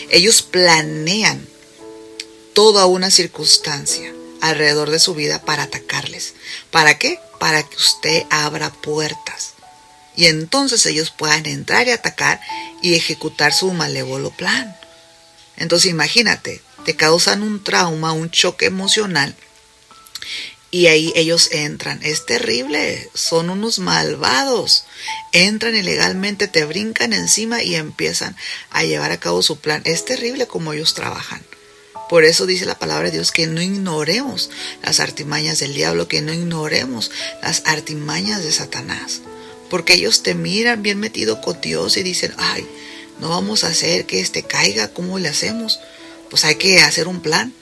S2: ellos planean toda una circunstancia alrededor de su vida para atacarles. ¿Para qué? Para que usted abra puertas y entonces ellos puedan entrar y atacar y ejecutar su malévolo plan. Entonces imagínate, te causan un trauma, un choque emocional y ahí ellos entran. Es terrible, son unos malvados. Entran ilegalmente, te brincan encima y empiezan a llevar a cabo su plan. Es terrible cómo ellos trabajan. Por eso dice la palabra de Dios que no ignoremos las artimañas del diablo, que no ignoremos las artimañas de Satanás. Porque ellos te miran bien metido con Dios y dicen, ay, no vamos a hacer que caiga, ¿cómo le hacemos? Pues hay que hacer un plan.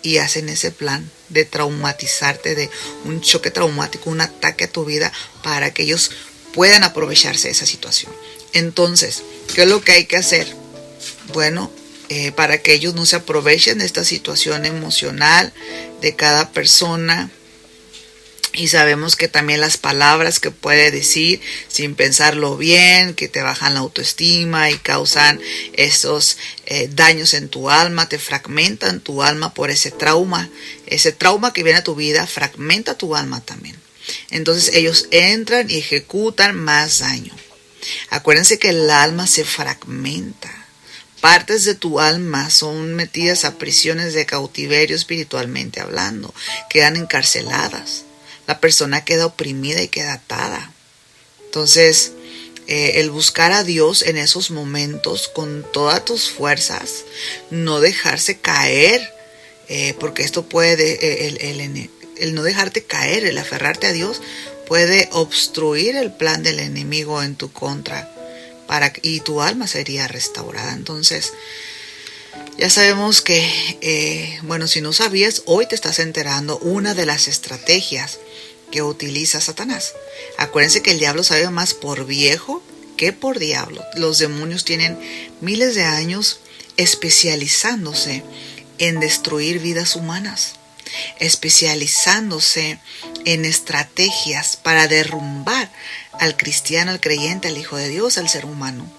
S2: Y hacen ese plan de traumatizarte, de un choque traumático, un ataque a tu vida para que ellos puedan aprovecharse de esa situación. Entonces, ¿qué es lo que hay que hacer? Bueno, para que ellos no se aprovechen de esta situación emocional de cada persona. Y sabemos que también las palabras que puede decir sin pensarlo bien, que te bajan la autoestima y causan esos daños en tu alma, te fragmentan tu alma por ese trauma que viene a tu vida, fragmenta tu alma también. Entonces ellos entran y ejecutan más daño. Acuérdense que el alma se fragmenta. Partes de tu alma son metidas a prisiones de cautiverio espiritualmente hablando, quedan encarceladas. La persona queda oprimida y queda atada. Entonces, el buscar a Dios en esos momentos con todas tus fuerzas, no dejarse caer, porque esto puede, el no dejarte caer, el aferrarte a Dios, puede obstruir el plan del enemigo en tu contra. Y tu alma sería restaurada. Entonces, ya sabemos que, si no sabías, hoy te estás enterando una de las estrategias que utiliza Satanás. Acuérdense que el diablo sabe más por viejo que por diablo. Los demonios tienen miles de años especializándose en destruir vidas humanas. especializándose en estrategias para derrumbar al cristiano, al creyente, al Hijo de Dios, al ser humano.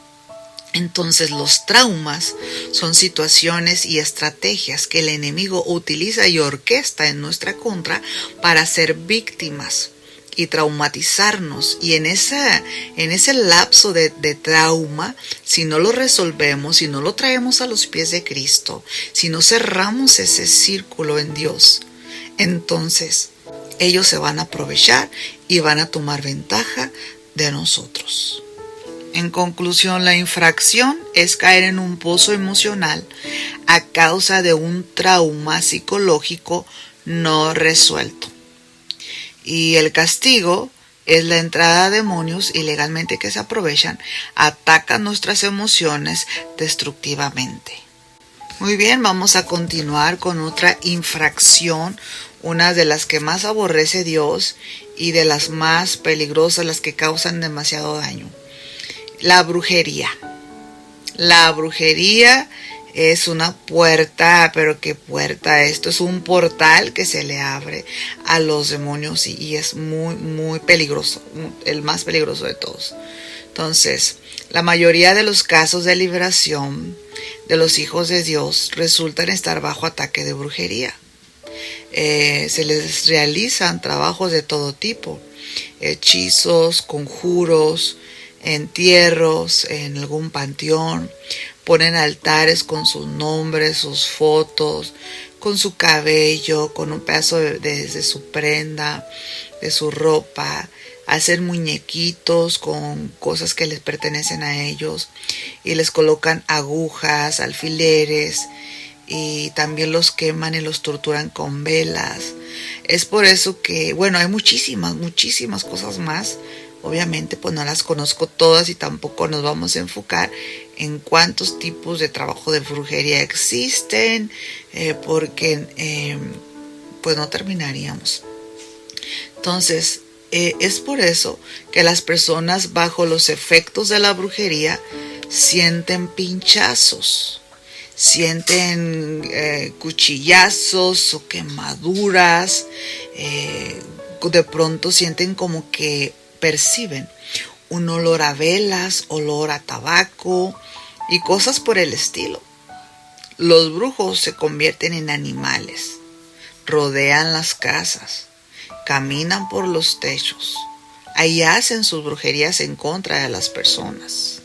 S2: Entonces los traumas son situaciones y estrategias que el enemigo utiliza y orquesta en nuestra contra para ser víctimas y traumatizarnos. Y en ese lapso de trauma, si no lo resolvemos, si no lo traemos a los pies de Cristo, si no cerramos ese círculo en Dios, entonces ellos se van a aprovechar y van a tomar ventaja de nosotros. En conclusión, la infracción es caer en un pozo emocional a causa de un trauma psicológico no resuelto. Y el castigo es la entrada de demonios ilegalmente que se aprovechan, atacan nuestras emociones destructivamente. Muy bien, vamos a continuar con otra infracción, una de las que más aborrece Dios y de las más peligrosas, las que causan demasiado daño. La brujería. La brujería es una puerta, pero ¿qué puerta? Esto es un portal que se le abre a los demonios y es muy, muy peligroso, el más peligroso de todos. Entonces, la mayoría de los casos de liberación de los hijos de Dios resultan estar bajo ataque de brujería. Se les realizan trabajos de todo tipo, hechizos, conjuros, entierros en algún panteón, ponen altares con sus nombres, sus fotos, con su cabello, con un pedazo de su prenda, de su ropa, hacen muñequitos con cosas que les pertenecen a ellos y les colocan agujas, alfileres y también los queman y los torturan con velas. Es por eso que, bueno, hay muchísimas cosas más. Obviamente pues no las conozco todas y tampoco nos vamos a enfocar en cuántos tipos de trabajo de brujería existen, porque pues no terminaríamos. Entonces es por eso que las personas bajo los efectos de la brujería sienten pinchazos, sienten cuchillazos o quemaduras, de pronto sienten como que perciben un olor a velas, olor a tabaco y cosas por el estilo. Los brujos se convierten en animales, rodean las casas, caminan por los techos, ahí hacen sus brujerías en contra de las personas.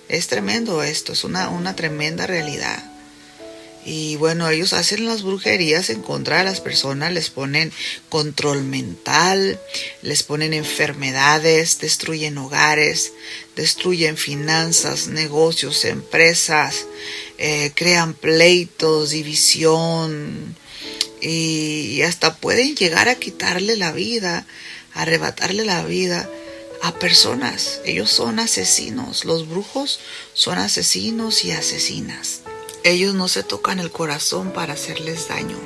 S2: Es tremendo esto, es una tremenda realidad. Y bueno, ellos hacen las brujerías en contra de las personas, les ponen control mental, les ponen enfermedades, destruyen hogares, destruyen finanzas, negocios, empresas, crean pleitos, división y hasta pueden llegar a quitarle la vida, a arrebatarle la vida a personas. Ellos son asesinos, los brujos son asesinos y asesinas. Ellos no se tocan el corazón para hacerles daño.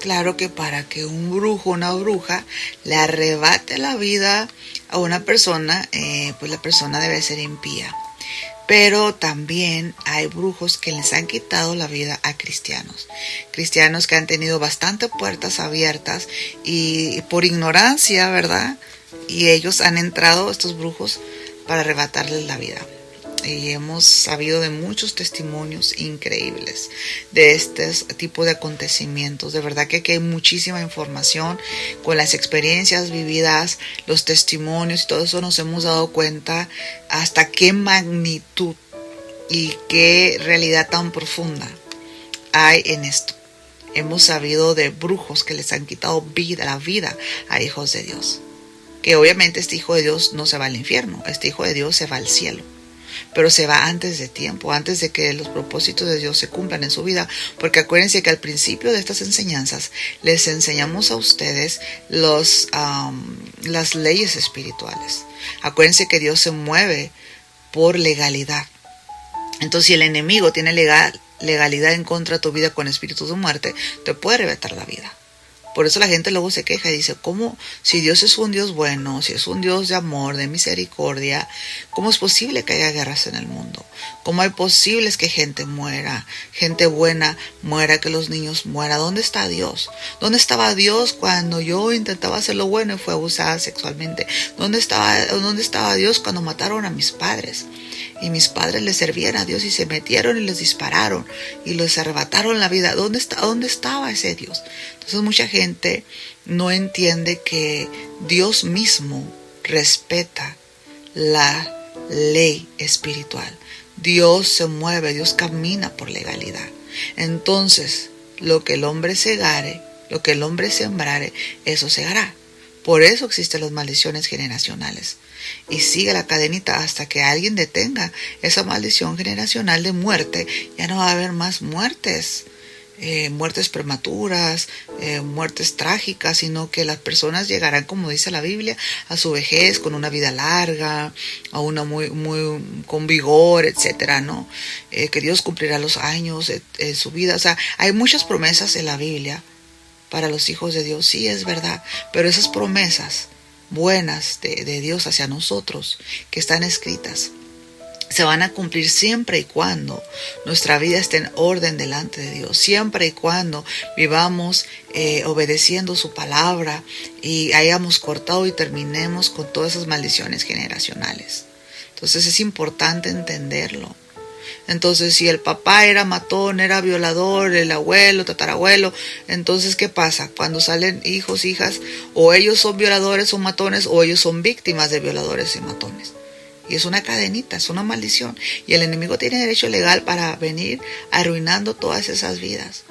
S2: Claro que para que un brujo o una bruja le arrebate la vida a una persona, pues la persona debe ser impía. Pero también hay brujos que les han quitado la vida a cristianos. Cristianos que han tenido bastantes puertas abiertas y por ignorancia, ¿verdad? Y ellos han entrado, estos brujos, para arrebatarles la vida. Y hemos sabido de muchos testimonios increíbles de este tipo de acontecimientos. De verdad que aquí hay muchísima información con las experiencias vividas, los testimonios y todo eso. Nos hemos dado cuenta hasta qué magnitud y qué realidad tan profunda hay en esto. Hemos sabido de brujos que les han quitado la vida a hijos de Dios. Que obviamente este hijo de Dios no se va al infierno, este hijo de Dios se va al cielo. Pero se va antes de tiempo, antes de que los propósitos de Dios se cumplan en su vida. Porque acuérdense que al principio de estas enseñanzas les enseñamos a ustedes las leyes espirituales. Acuérdense que Dios se mueve por legalidad. Entonces si el enemigo tiene legalidad en contra de tu vida con espíritus de muerte, te puede arrebatar la vida. Por eso la gente luego se queja y dice, ¿cómo? Si Dios es un Dios bueno, si es un Dios de amor, de misericordia, ¿cómo es posible que haya guerras en el mundo? ¿Cómo es posible que gente muera, gente buena muera, que los niños mueran? ¿Dónde está Dios? ¿Dónde estaba Dios cuando yo intentaba hacer lo bueno y fue abusada sexualmente? ¿Dónde estaba Dios cuando mataron a mis padres? Y mis padres le servían a Dios y se metieron y les dispararon y les arrebataron la vida. ¿Dónde estaba ese Dios? Entonces mucha gente no entiende que Dios mismo respeta la ley espiritual. Dios se mueve, Dios camina por legalidad. Entonces, lo que el hombre segare, lo que el hombre sembrare, eso segará. Por eso existen las maldiciones generacionales. Y sigue la cadenita hasta que alguien detenga esa maldición generacional de muerte. Ya no va a haber más muertes, muertes prematuras, muertes trágicas, sino que las personas llegarán, como dice la Biblia, a su vejez con una vida larga, a una muy con vigor, etcétera, ¿no? Que Dios cumplirá los años en su vida. O sea, hay muchas promesas en la Biblia para los hijos de Dios, sí es verdad, pero esas promesas buenas de Dios hacia nosotros que están escritas se van a cumplir siempre y cuando nuestra vida esté en orden delante de Dios, siempre y cuando vivamos obedeciendo su palabra y hayamos cortado y terminemos con todas esas maldiciones generacionales. Entonces es importante entenderlo. Entonces, si el papá era matón, era violador, el abuelo, tatarabuelo, entonces, ¿qué pasa? Cuando salen hijos, hijas, o ellos son violadores o matones, o ellos son víctimas de violadores y matones. Y es una cadenita, es una maldición. Y el enemigo tiene derecho legal para venir arruinando todas esas vidas.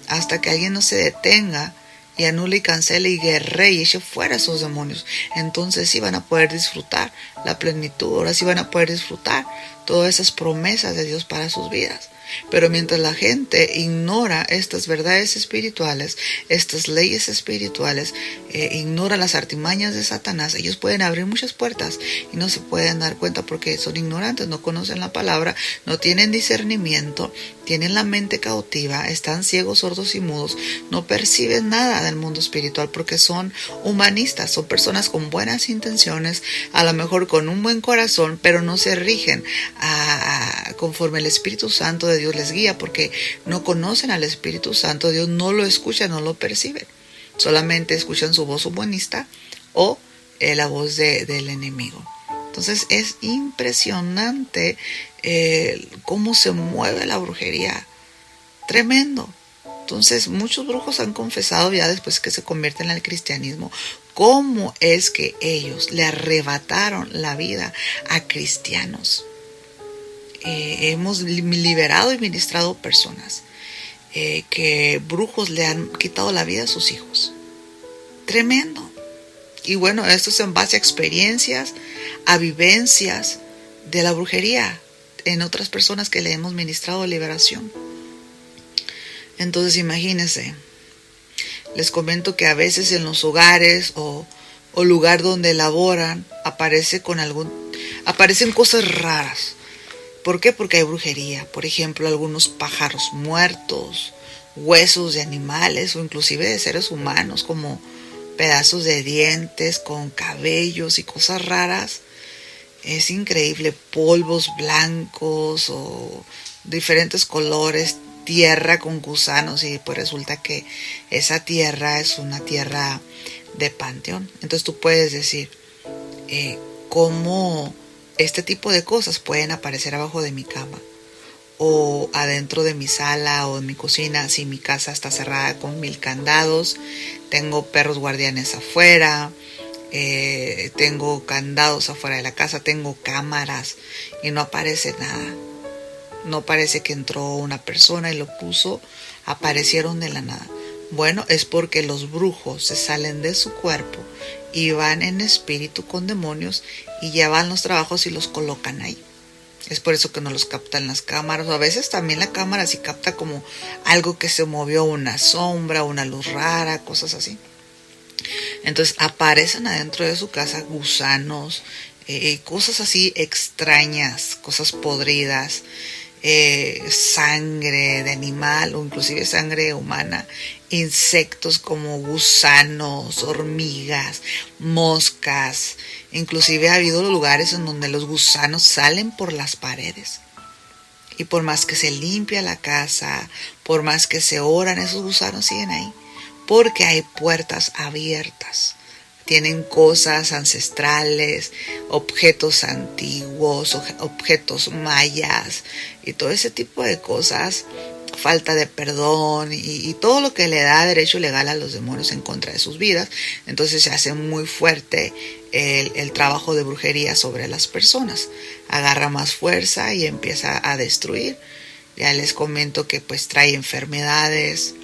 S2: Hasta que alguien no se detenga y anule y cancele y guerre y eche fuera esos demonios. Entonces sí van a poder disfrutar la plenitud. Ahora sí van a poder disfrutar todas esas promesas de Dios para sus vidas. Pero mientras la gente ignora estas verdades espirituales, estas leyes espirituales, ignora las artimañas de Satanás, ellos pueden abrir muchas puertas y no se pueden dar cuenta porque son ignorantes, no conocen la palabra, no tienen discernimiento, tienen la mente cautiva, están ciegos, sordos y mudos, no perciben nada del mundo espiritual porque son humanistas, son personas con buenas intenciones, a lo mejor con un buen corazón, pero no se rigen conforme el Espíritu Santo de Dios les guía, porque no conocen al Espíritu Santo, Dios no lo escucha, no lo perciben, solamente escuchan su voz humanista o la voz del enemigo. Entonces es impresionante cómo se mueve la brujería, tremendo. Entonces muchos brujos han confesado ya después que se convierten al cristianismo cómo es que ellos le arrebataron la vida a cristianos. Hemos liberado y ministrado personas que brujos le han quitado la vida a sus hijos. Tremendo. Y bueno, esto es en base a experiencias, a vivencias de la brujería en otras personas que le hemos ministrado liberación. Entonces imagínense, les comento que a veces en los hogares o lugar donde laboran aparecen cosas raras. ¿Por qué? Porque hay brujería. Por ejemplo, algunos pájaros muertos, huesos de animales o inclusive de seres humanos, como pedazos de dientes con cabellos y cosas raras. Es increíble, polvos blancos o diferentes colores, tierra con gusanos, y pues resulta que esa tierra es una tierra de panteón. Entonces tú puedes decir, ¿cómo este tipo de cosas pueden aparecer abajo de mi cama o adentro de mi sala o en mi cocina si mi casa está cerrada con 1000 candados? Tengo perros guardianes afuera, tengo candados afuera de la casa, tengo cámaras y no aparece nada. No parece que entró una persona y lo puso, aparecieron de la nada. Bueno, es porque los brujos se salen de su cuerpo y van en espíritu con demonios y llevan los trabajos y los colocan ahí. Es por eso que no los captan las cámaras. O a veces también la cámara sí capta como algo que se movió, una sombra, una luz rara, cosas así. Entonces aparecen adentro de su casa gusanos, cosas así extrañas, cosas podridas. sangre de animal o inclusive sangre humana, insectos como gusanos, hormigas, moscas. Inclusive ha habido lugares en donde los gusanos salen por las paredes. Y por más que se limpia la casa, por más que se oran, esos gusanos siguen ahí. Porque hay puertas abiertas. Tienen cosas ancestrales, objetos antiguos, objetos mayas y todo ese tipo de cosas. Falta de perdón y todo lo que le da derecho legal a los demonios en contra de sus vidas. Entonces se hace muy fuerte el trabajo de brujería sobre las personas. Agarra más fuerza y empieza a destruir. Ya les comento que pues trae enfermedades,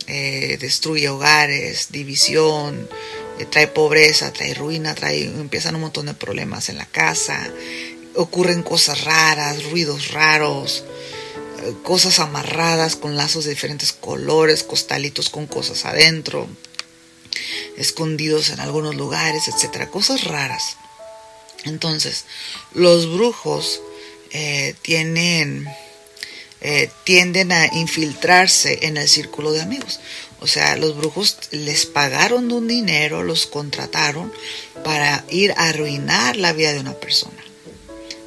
S2: destruye hogares, división, trae pobreza, trae ruina, empiezan un montón de problemas en la casa. Ocurren cosas raras, ruidos raros, cosas amarradas con lazos de diferentes colores, costalitos con cosas adentro, escondidos en algunos lugares, etcétera, cosas raras. Entonces, los brujos tienden a infiltrarse en el círculo de amigos. O sea, los brujos les pagaron un dinero, los contrataron para ir a arruinar la vida de una persona.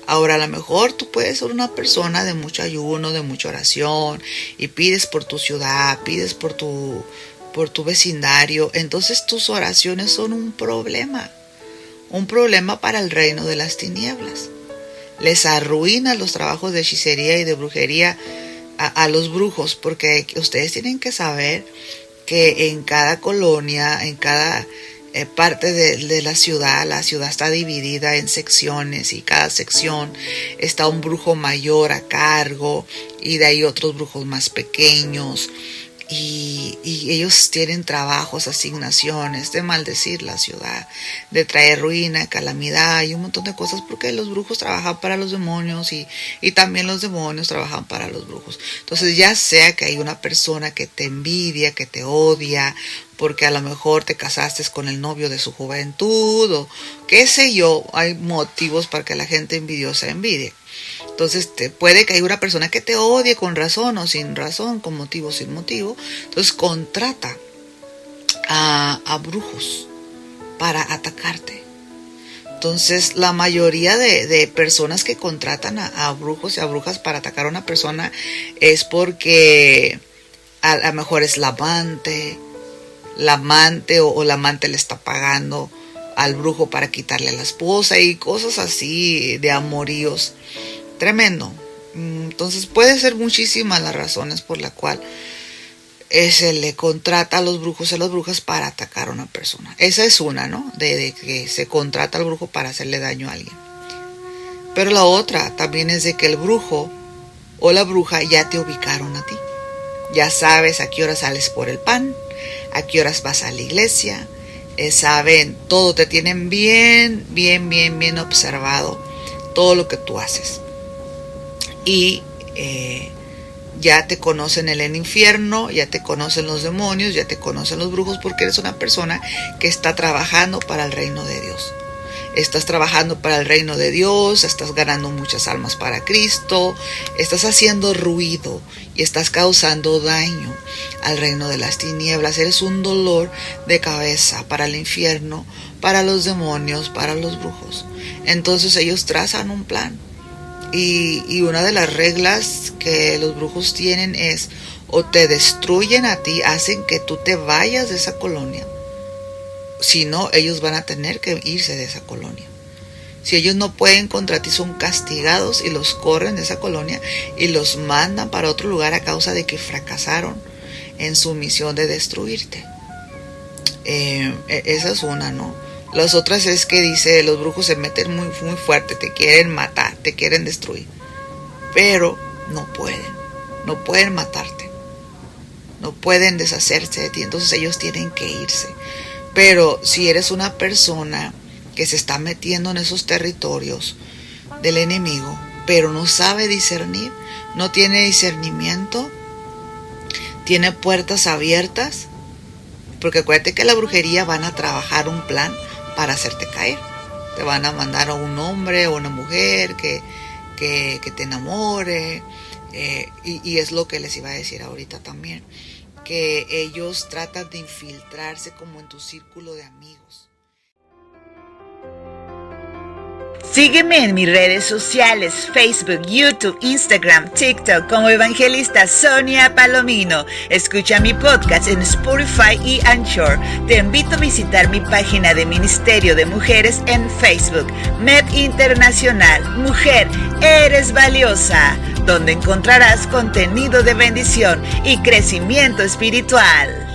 S2: Ahora, a lo mejor tú puedes ser una persona de mucho ayuno, de mucha oración, y pides por tu ciudad, pides por tu vecindario. Entonces tus oraciones son un problema para el reino de las tinieblas. Les arruina los trabajos de hechicería y de brujería a los brujos, porque ustedes tienen que saber que en cada colonia, en cada parte de la ciudad está dividida en secciones, y cada sección está un brujo mayor a cargo y de ahí otros brujos más pequeños, y ellos tienen trabajos, asignaciones de maldecir la ciudad, de traer ruina, calamidad y un montón de cosas, porque los brujos trabajan para los demonios y también los demonios trabajan para los brujos. Entonces, ya sea que hay una persona que te envidia, que te odia, porque a lo mejor te casaste con el novio de su juventud o qué sé yo, hay motivos para que la gente envidiosa envidie. Entonces puede que haya una persona que te odie con razón o sin razón, con motivo o sin motivo. Entonces contrata a brujos para atacarte. Entonces la mayoría de personas que contratan a brujos y a brujas para atacar a una persona es porque a lo mejor es la amante o la amante le está pagando al brujo para quitarle a la esposa y cosas así de amoríos. Tremendo. Entonces puede ser muchísimas las razones por la cual se le contrata a los brujos y a las brujas para atacar a una persona. Esa es una, ¿no? De que se contrata al brujo para hacerle daño a alguien. Pero la otra también es de que el brujo o la bruja ya te ubicaron a ti. Ya sabes a qué hora sales por el pan, a qué horas vas a la iglesia, saben todo, te tienen bien observado todo lo que tú haces. Y ya te conocen en el infierno, ya te conocen los demonios, ya te conocen los brujos, porque eres una persona que está trabajando para el reino de Dios. Estás trabajando para el reino de Dios, estás ganando muchas almas para Cristo, estás haciendo ruido y estás causando daño al reino de las tinieblas. Eres un dolor de cabeza para el infierno, para los demonios, para los brujos. Entonces ellos trazan un plan. Y una de las reglas que los brujos tienen es o te destruyen a ti, hacen que tú te vayas de esa colonia. Si no, ellos van a tener que irse de esa colonia. Si ellos no pueden contra ti, son castigados y los corren de esa colonia y los mandan para otro lugar a causa de que fracasaron en su misión de destruirte. Esa es una, ¿no? Las otras es que dice, los brujos se meten muy fuerte, te quieren matar, te quieren destruir. Pero no pueden matarte. No pueden deshacerse de ti, entonces ellos tienen que irse. Pero si eres una persona que se está metiendo en esos territorios del enemigo, pero no sabe discernir, no tiene discernimiento, tiene puertas abiertas, porque acuérdate que la brujería van a trabajar un plan para hacerte caer. Te van a mandar a un hombre o una mujer que te enamore, Y es lo que les iba a decir ahorita también, que ellos tratan de infiltrarse como en tu círculo de amigos.
S1: Sígueme en mis redes sociales, Facebook, YouTube, Instagram, TikTok como Evangelista Sonia Palomino. Escucha mi podcast en Spotify y Anchor. Te invito a visitar mi página de Ministerio de Mujeres en Facebook, MEP Internacional. Mujer, eres valiosa, donde encontrarás contenido de bendición y crecimiento espiritual.